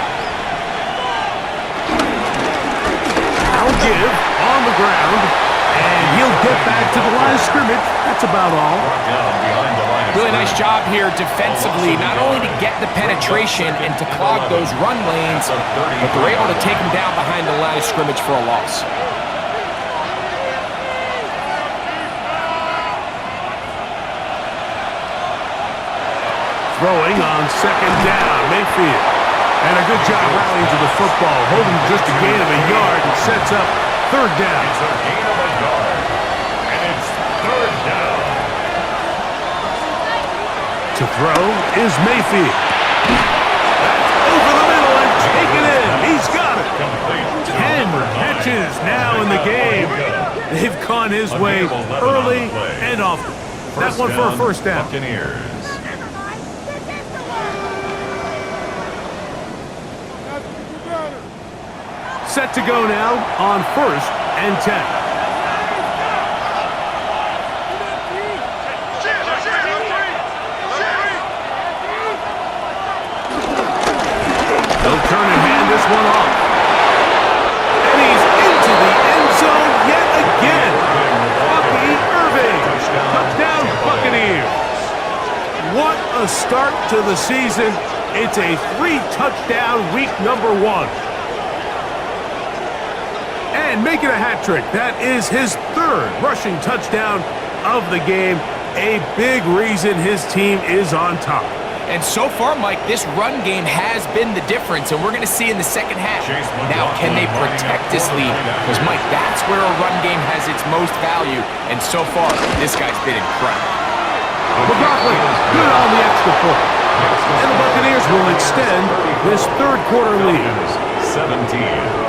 I'll give on the ground, and he'll get back to the line of scrimmage. That's about all. Really nice job here defensively, not only to get the penetration and to clog those run lanes, but they're able to take him down behind the line of scrimmage for a loss. Throwing on 2nd down, Mayfield. And a good job rallying to the football, holding just a gain of a yard and sets up 3rd down. It's a gain of a yard, and it's 3rd down. To throw is Mayfield. That's over the middle and taken in. He's got it. 10 catches now in the game. They've gone his way early and often. That one for a 1st down. Buccaneers. Set to go now on 1st and 10. They'll turn and hand this one off. And he's into the end zone yet again. Bucky Irving. Touchdown Buccaneers. What a start to the season. It's a 3-touchdown week number 1. And making a hat trick. That is his 3rd rushing touchdown of the game. A big reason his team is on top. And so far, Mike, this run game has been the difference, and we're going to see in the 2nd half. Now, can they protect this lead? Because, Mike, that's where a run game has its most value, and so far, this guy's been incredible. McLaughlin, good on the extra point. And the Buccaneers will extend this 3rd quarter lead. 17.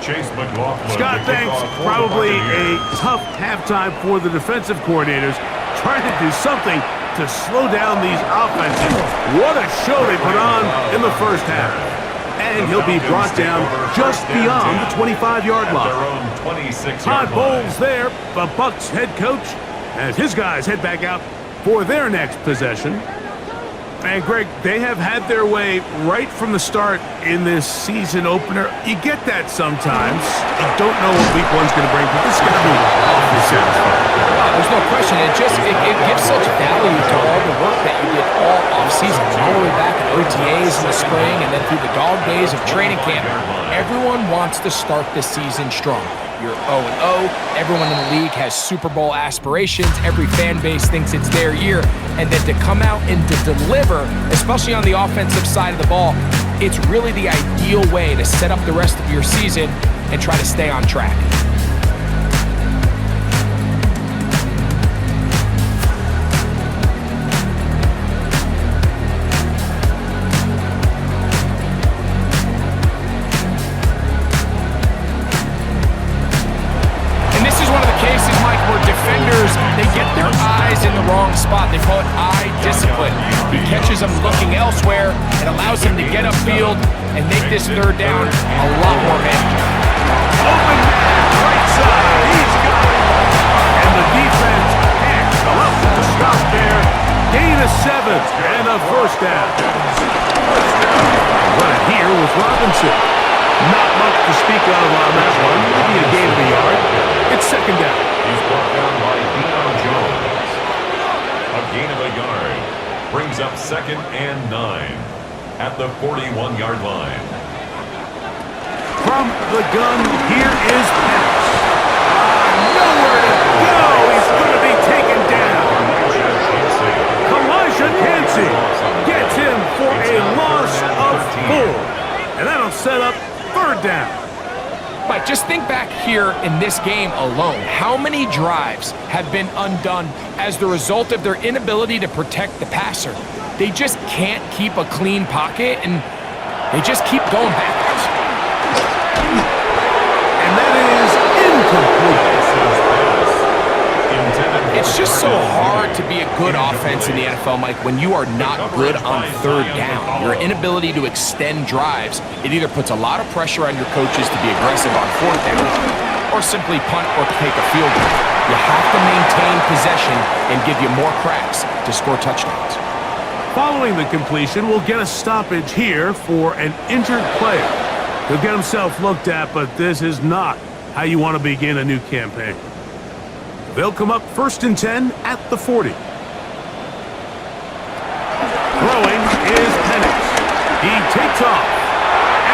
Scott thinks probably a tough halftime for the defensive coordinators, trying to do something to slow down these offenses. What a show they put on in the 1st half. And he'll be brought down just beyond the 25-yard line. Todd Bowles there, the Bucs head coach, as his guys head back out for their next possession. And, Greg, they have had their way right from the start in this season opener. You get that sometimes. You don't know what week 1's going to bring, but this is going to be awfully satisfying. There's no question. It gives such value to all the work that you did all offseason, all the way back at OTAs in the spring and then through the dog days of training camp. Everyone wants to start the season strong. You're 0-0. Everyone in the league has Super Bowl aspirations. Every fan base thinks it's their year. And then to come out and to deliver, especially on the offensive side of the ball, it's really the ideal way to set up the rest of your season and try to stay on track. They get their eyes in the wrong spot. They call it eye discipline. He catches them looking elsewhere. It allows him to get upfield and make this 3rd down a lot more manageable. Open man, right side. He's got it. And the defense can't come up to stop there. Gain of 7 and a 1st down. Robinson. Not much to speak of on that one. Maybe a gain of a yard. It's second down. He's brought down by Deion Jones. A gain of a yard brings up 2nd and 9 at the 41-yard line. From the gun, here is Penix. Nowhere to go. He's going to be taken down. Elijah Cansey gets him for a loss of 4. And that'll set up 3rd down. Mike, just think back here in this game alone. How many drives have been undone as the result of their inability to protect the passer? They just can't keep a clean pocket, and they just keep going backwards. And that is incomplete. It's just so hard to be a good offense in the NFL, Mike, when you are not good on 3rd down. Your inability to extend drives, it either puts a lot of pressure on your coaches to be aggressive on 4th down or simply punt or take a field goal. You have to maintain possession and give you more cracks to score touchdowns. Following the completion, we'll get a stoppage here for an injured player. He'll get himself looked at, but this is not how you want to begin a new campaign. They'll come up 1st and 10 at the 40. Throwing is Penix. He takes off,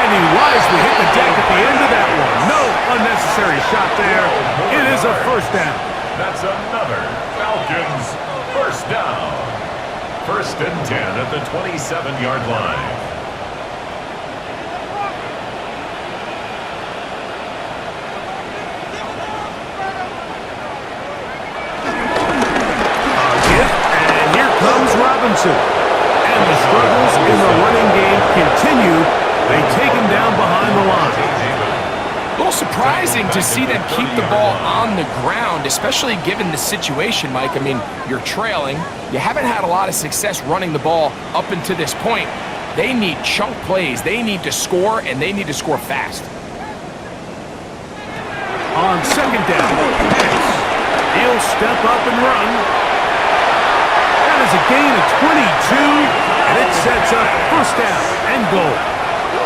and he wisely hit the deck at the end of that one. No unnecessary shot there. It is a 1st down. That's another Falcons 1st down. 1st and 10 at the 27-yard line. Robinson. And the struggles in the running game continue. They take him down behind the line. A little surprising to see them keep the ball on the ground, especially given the situation, Mike. I mean, you're trailing. You haven't had a lot of success running the ball up until this point. They need chunk plays. They need to score, and they need to score fast. On 2nd down, Penix. He'll step up and run. Is a gain of 22, and it sets up 1st down and goal.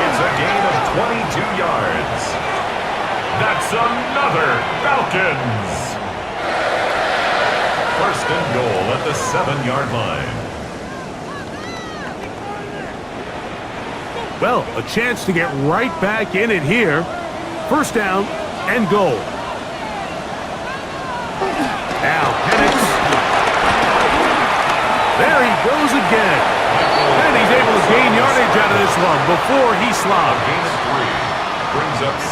It's a gain of 22 yards. That's another Falcons. 1st and goal at the 7-yard line. Well, a chance to get right back in it here. 1st down and goal. Now Penix. There he goes again. And he's able to gain yardage out of this one before he slobbs.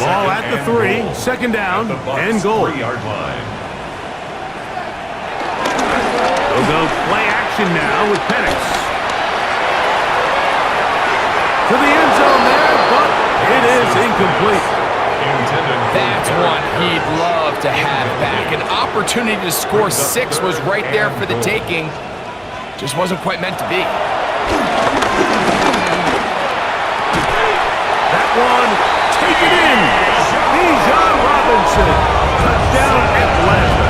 Ball at the 3, 2nd down, and goal. 3-yard line. They'll go play action now with Penix. To the end zone there, but it is incomplete. That's one he'd love to have back. An opportunity to score 6 was right there for the taking. Just wasn't quite meant to be. That one, take it in. Bijan Robinson, touchdown Atlanta.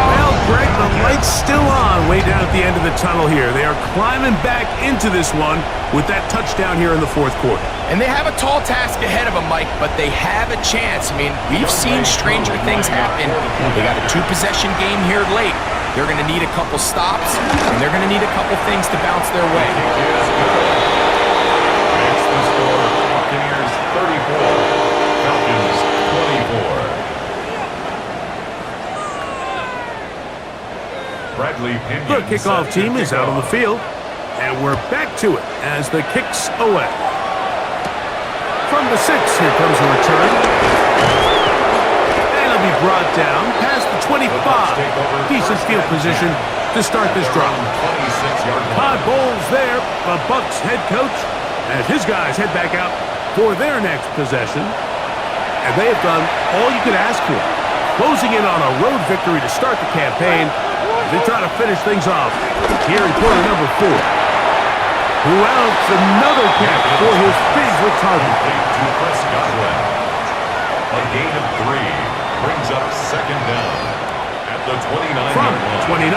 Well, Greg, the light's still on way down at the end of the tunnel here. They are climbing back into this one with that touchdown here in the 4th quarter. And they have a tall task ahead of them, Mike, but they have a chance. I mean, we've seen stranger things happen. They got a 2-possession game here late. They're going to need a couple stops, and they're going to need a couple things to bounce their way. Makes the score Buccaneers 34, Falcons 24. Bradley Pinion. The kickoff team is out on the field, and we're back to it as the kick's away. From the 6, here comes a return. And it'll be brought down past the 25. Decent field position to start this drive. Todd Bowles there, the Bucs head coach, as his guys head back out for their next possession. And they have done all you could ask for, closing in on a road victory to start the campaign as they try to finish things off here in quarter number 4. Who else? Another catch for his favorite target. To Chris Godwin. A gain of 3 brings up 2nd down at the 29. From 29,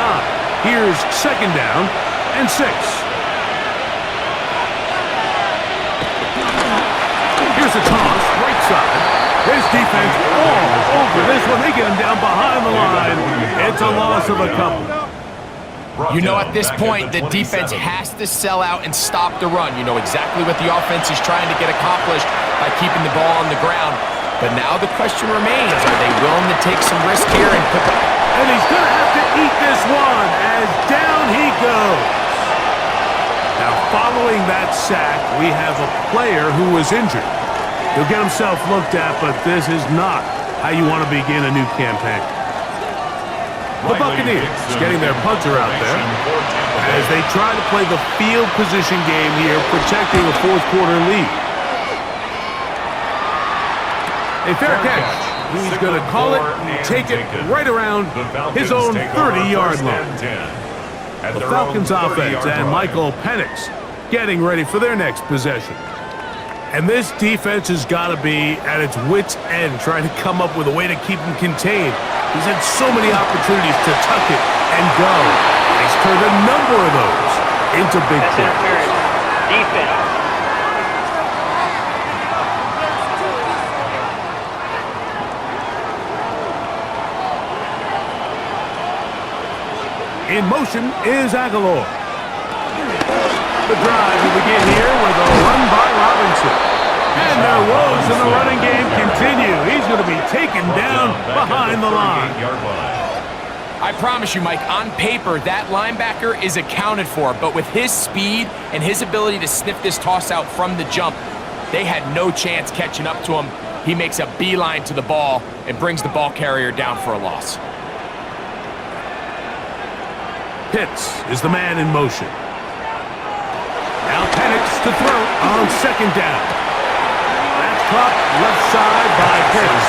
here's 2nd down and 6. Here's a toss, right side. This defense all over this one. They get him down behind the line. It's a loss of a couple. You know, at this point, the defense has to sell out and stop the run. You know exactly what the offense is trying to get accomplished by keeping the ball on the ground. But now the question remains, are they willing to take some risk here and put the... And he's going to have to eat this one as down he goes. Now, following that sack, we have a player who was injured. He'll get himself looked at, but this is not how you want to begin a new campaign. The Buccaneers getting their punter out there as they try to play the field position game here, protecting a fourth-quarter lead. A fair catch. He's going to call it and take it right around his own 30-yard line. The Falcons offense and Michael Penix getting ready for their next possession. And this defense has got to be at its wits' end, trying to come up with a way to keep him contained. He's had so many opportunities to tuck it and go. He's turned a number of those into big plays. Defense. In motion is Aguilar. The drive will begin here with a run by Robinson. And their woes in the running game continue. He's going to be taken down behind the line. I promise you, Mike, on paper, that linebacker is accounted for. But with his speed and his ability to sniff this toss out from the jump, they had no chance catching up to him. He makes a beeline to the ball and brings the ball carrier down for a loss. Pitts is the man in motion. Now Penix to throw on second down. That's caught left side by Pitts.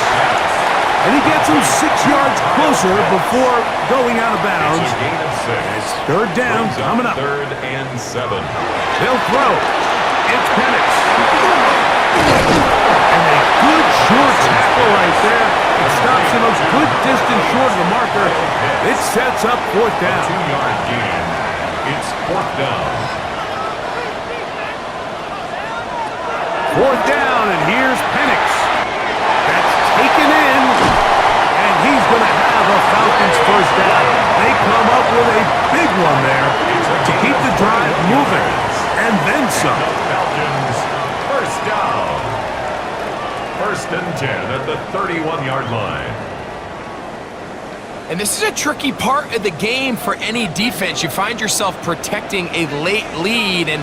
And he gets him 6 yards closer before going out of bounds. It's third down coming up. 3rd and 7. They'll throw. It's Penix. And a good short tackle right there. It stops him a good distance short of the marker. It sets up fourth down. 2-yard gain. It's 4th down. Fourth down, and here's Penix. That's taken in, and he's going to have a Falcons first down. They come up with a big one there to keep the drive moving, and then some. Falcons first down. 1st and 10 at the 31-yard line. And this is a tricky part of the game for any defense. You find yourself protecting a late lead, and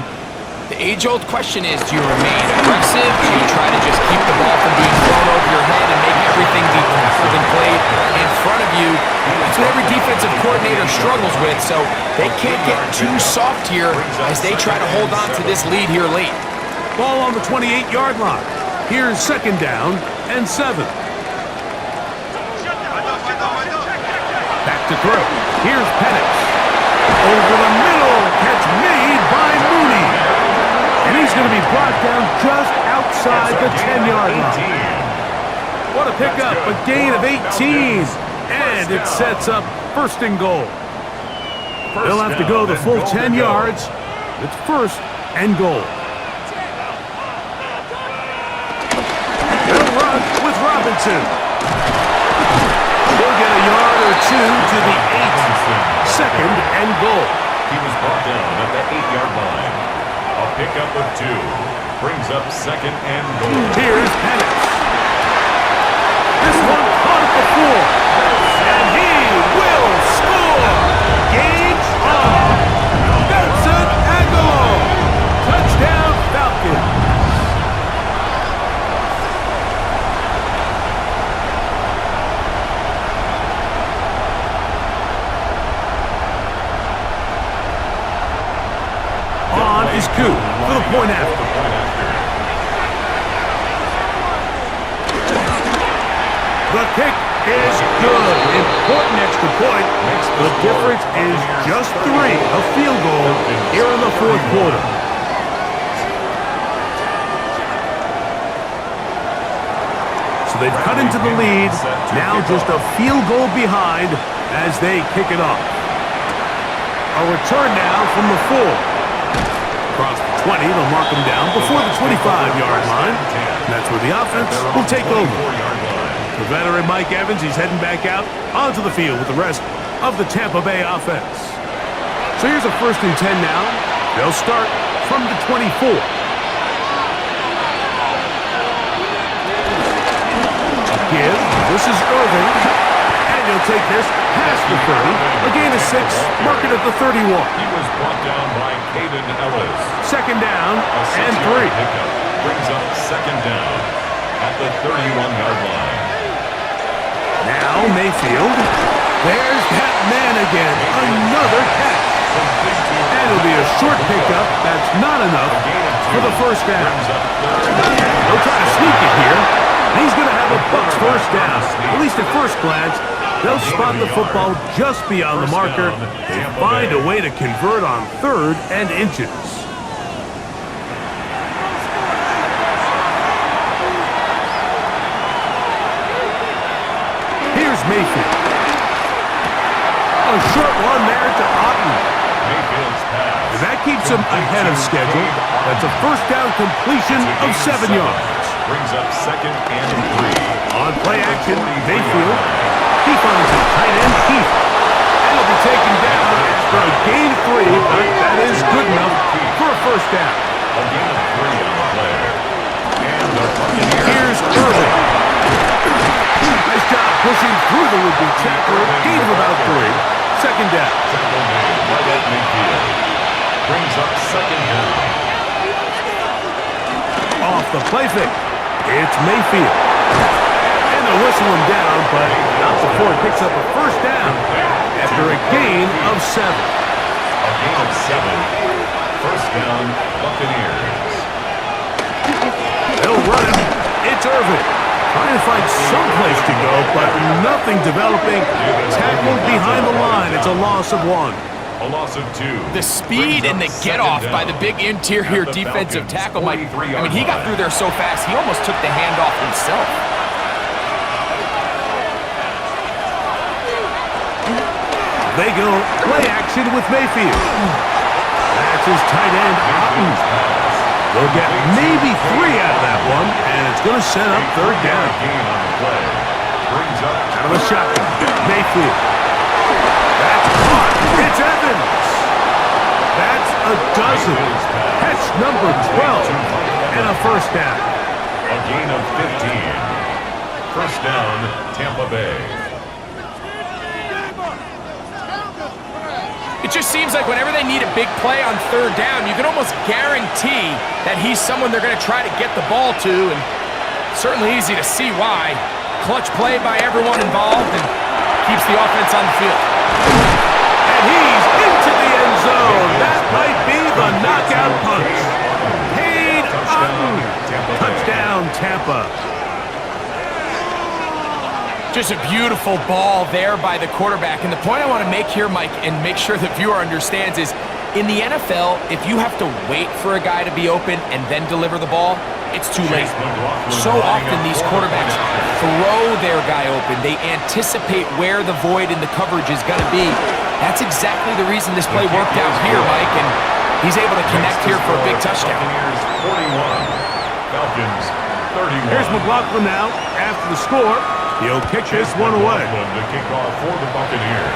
the age-old question is, do you remain aggressive? Do you try to just keep the ball from being thrown over your head and make everything be tackled and played in front of you? That's what every defensive coordinator struggles with, so they can't get too soft here as they try to hold on to this lead here late. Ball on the 28-yard line. Here's second down and 7. Back to throw. Here's Penix. Over the middle. Catch made by Mooney. And he's going to be brought down just outside the 10-yard line. What a pickup. A gain of 18. And it sets up 1st and goal. They'll have to go the full 10 yards. It's 1st and goal. They'll run with Robinson. He'll get a yard or two to the 8. 2nd and goal. He was brought down at the 8-yard line. A pickup of 2 brings up 2nd and goal. Here's Penix. This one caught at the 4. And he will score. Game on. Vincent Aguilar. Touchdown Falcons. Is Coup for the point after. The kick is good. Important extra point. The difference is just 3. A field goal here in the 4th quarter. So they've cut into the lead. Now just a field goal behind as they kick it off. A return now from the 4. Across the 20, they'll mark him down before the 25-yard line. That's where the offense will take over. The veteran Mike Evans, he's heading back out onto the field with the rest of the Tampa Bay offense. So here's a 1st and 10 now. They'll start from the 24. Give. This is Irving. And he'll take this past the 30. A gain of 6. Mark it at the 31. He was brought down by Caden Ellis. 2nd down and 3. Pickup brings up 2nd down at the 31-yard line. Now Mayfield. There's that man again. Another catch. And it'll be a short pickup. That's not enough for the 1st down. They'll try to sneak it here. He's going to have a Bucs 1st down. At least at first glance, they'll spot the football just beyond the marker. They find a way to convert on 3rd and inches. Here's Mayfield. A short one there to Otten. And that keeps him ahead of schedule. That's a 1st down completion of 7 yards. Brings up 2nd and 3. On play action, Mayfield. He finds a tight end, Keith. And he'll be taken down for a gain of 3, but that is good enough for a 1st down. A gain of 3 on the play. And the Buccaneers. Here's Irving. Nice job pushing through the would-be tackler. Gain of about 3. 2nd down. Tackle made right at midfield. Brings up 2nd down. Off the play fake. It's Mayfield. And they'll whistle him down, but not before it picks up a 1st down after a gain of 7. A gain of 7. 1st down, Buccaneers. They'll run him. It's Irving. Trying to find some place to go, but nothing developing. Tackled behind the line. It's a loss of 1. A loss of 2. The speed and the get-off by the big interior defensive tackle, Mike. I mean, he got through there so fast, he almost took the handoff himself. They go play action with Mayfield. That's his tight end, Otten. They'll get maybe 3 out of that one, and it's going to set up 3rd down. Out of the shotgun, Mayfield. That's caught. It's Evans. That's a dozen. Catch number 12. And a 1st down. A gain of 15. 1st down, Tampa Bay. It just seems like whenever they need a big play on 3rd down, you can almost guarantee that he's someone they're going to try to get the ball to, and certainly easy to see why. Clutch play by everyone involved and keeps the offense on the field. And he's into the end zone. That might be the knockout punch. Paid Otten. Touchdown, Tampa. Just a beautiful ball there by the quarterback. And the point I want to make here, Mike, and make sure the viewer understands is, in the NFL, if you have to wait for a guy to be open and then deliver the ball, it's too late. So often these quarterbacks throw their guy open. They anticipate where the void in the coverage is going to be. That's exactly the reason this play worked out here, Mike, and he's able to connect here for a big touchdown. Buccaneers 41, Falcons 31. Here's McLaughlin now after the score. He'll kick this one away. The kickoff for the Buccaneers.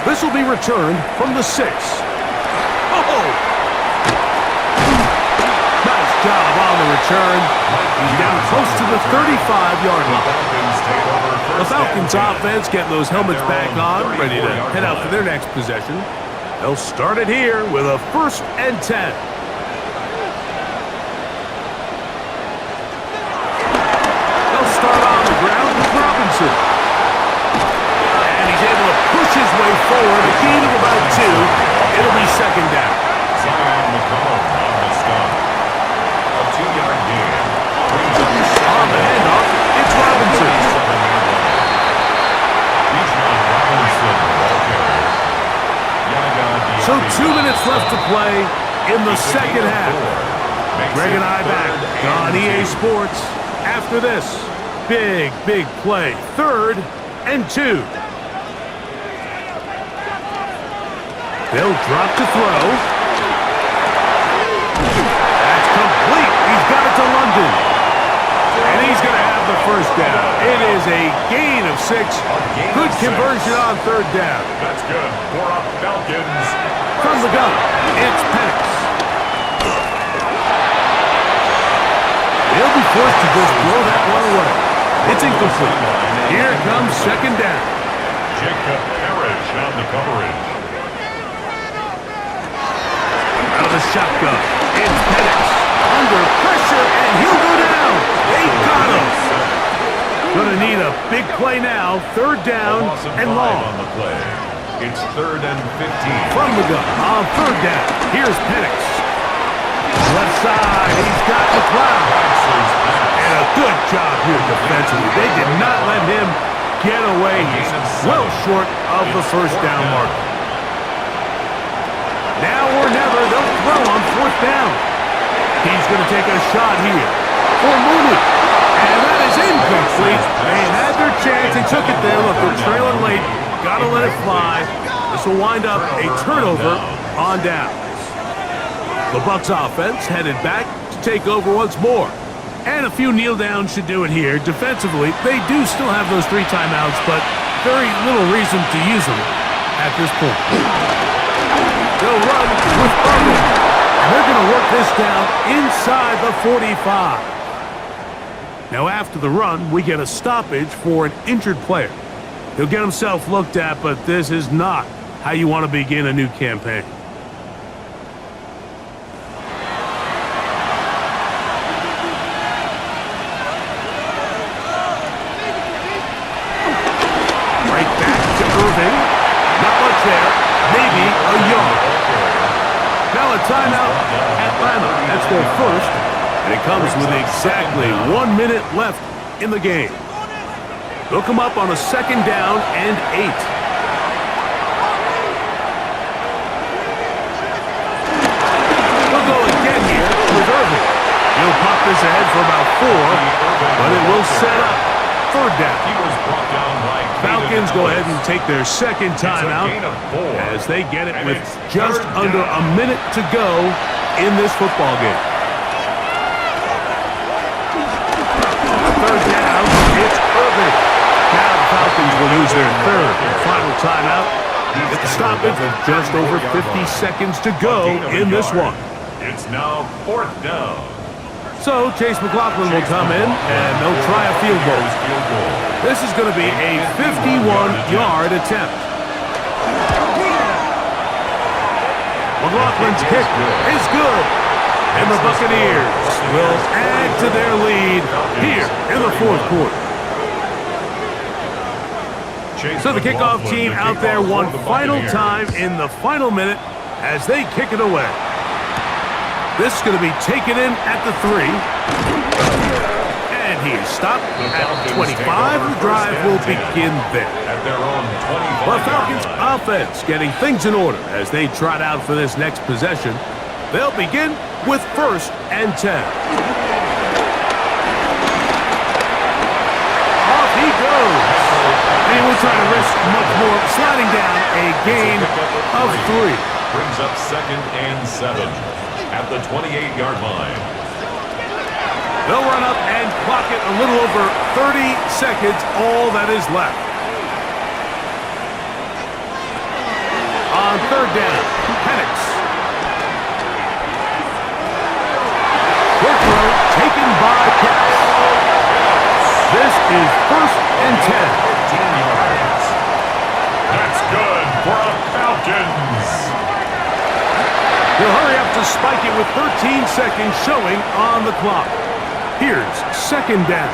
This will be returned from the 6. Oh! Nice job on the return. He's down close to the 35-yard line. The Falcons offense getting those helmets back on, ready to head out for their next possession. They'll start it here with a 1st and 10. They'll start on the ground with Robinson. And he's able to push his way forward, a gain of about 2. It'll be 2nd down. Zion McCollum on the stop. A 2-yard gain. On the handoff, it's Robinson. So 2 minutes left to play in the 2nd half. Greg and I back on EA Sports after this big play. 3rd and 2. They'll drop to throw. first down. It is a gain of 6. Good conversion on third down. That's good for our Falcons. From the gun, it's Penix. They'll be forced to just blow that one away. It's incomplete. Here comes second down. Jacob Parrish on the coverage. Out of the shotgun, it's Penix. Under pressure, and he'll go down. They got him. Gonna need a big play now. Third down and long. On the play. It's 3rd and 15. From the gun on third down. Here's Penix. Left side, he's got McLeod. And a good job here defensively. They did not let him get away. He's well short of the first down mark. Now or never, they'll throw on fourth down. He's going to take a shot here for Mooney. And that is incomplete. They had their chance. They took it there. Look, they're trailing late. Got to let it fly. This will wind up a turnover on downs. The Bucs offense headed back to take over once more. And a few kneel downs should do it here. Defensively, they do still have those 3 timeouts, but very little reason to use them at this point. They'll run with Irvin. And they're going to work this down inside the 45. Now after the run, we get a stoppage for an injured player. He'll get himself looked at, but this is not how you want to begin a new campaign. Right back to Irving. Not much there. Maybe a yard. Now a timeout, Atlanta. That's their first, and it comes with exactly 1 minute left in the game. They'll come up on a second down and 8. They'll go again here with Irving. He'll pop this ahead for about 4, but it will set up third down. He was brought down by Falcons go ahead and take their second timeout as they get it with just under a minute to go in this football game. Third down, it's Irving. Now the Falcons will use their third and final timeout. With the stoppage of just over 50 seconds to go in this one. It's now 4th down. So Chase McLaughlin will come in and they'll try a field goal. This is going to be a 51-yard attempt. McLaughlin's kick is good. And the Buccaneers will add to their lead here in the fourth quarter. So the kickoff team out there one final time in the final minute as they kick it away. This is going to be taken in at the 3. And he is stopped at 25. The drive will begin there. The Falcons offense getting things in order as they trot out for this next possession. They'll begin with 1st and 10. Off he goes. And he will try to risk much more, sliding down a gain of 3. Brings up 2nd and 7 at the 28-yard line. They'll run up and clock it a little over 30 seconds, all that is left. On third down, Penix. Quick throw taken by Penix. This is 1st and 10. 15 yards. That's good for the Falcons. He'll hurry up to spike it with 13 seconds showing on the clock. Here's second down.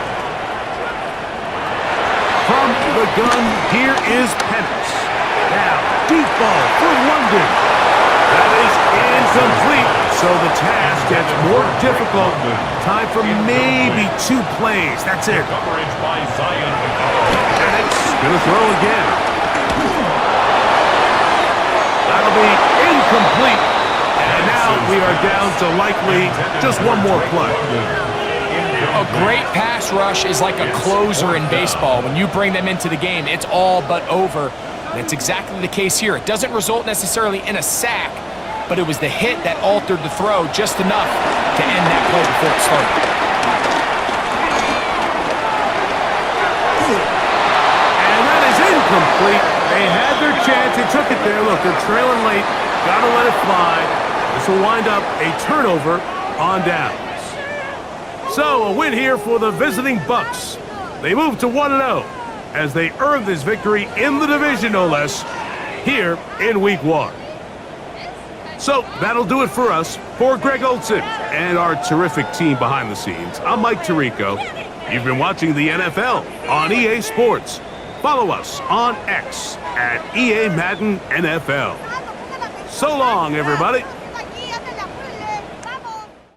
From the gun, here is Penix. Now, deep ball for London. That is incomplete, so the task gets more difficult. Time for maybe 2 plays. That's it. Coverage by Zion. Penix gonna throw again. That'll be incomplete. And now we are down to likely just 1 more play. A great pass rush is like a closer in baseball. When you bring them into the game, it's all but over. And it's exactly the case here. It doesn't result necessarily in a sack, but it was the hit that altered the throw just enough to end that play before it started. incomplete. They had their chance. They took it there. Look, they're trailing late. Got to let it fly. This will wind up a turnover on downs. So, a win here for the visiting Bucs. They move to 1-0 as they earn this victory in the division, no less, here in Week 1. So, that'll do it for us. For Greg Olson and our terrific team behind the scenes, I'm Mike Tirico. You've been watching the NFL on EA Sports. Follow us on X at EA Madden NFL. So long, everybody.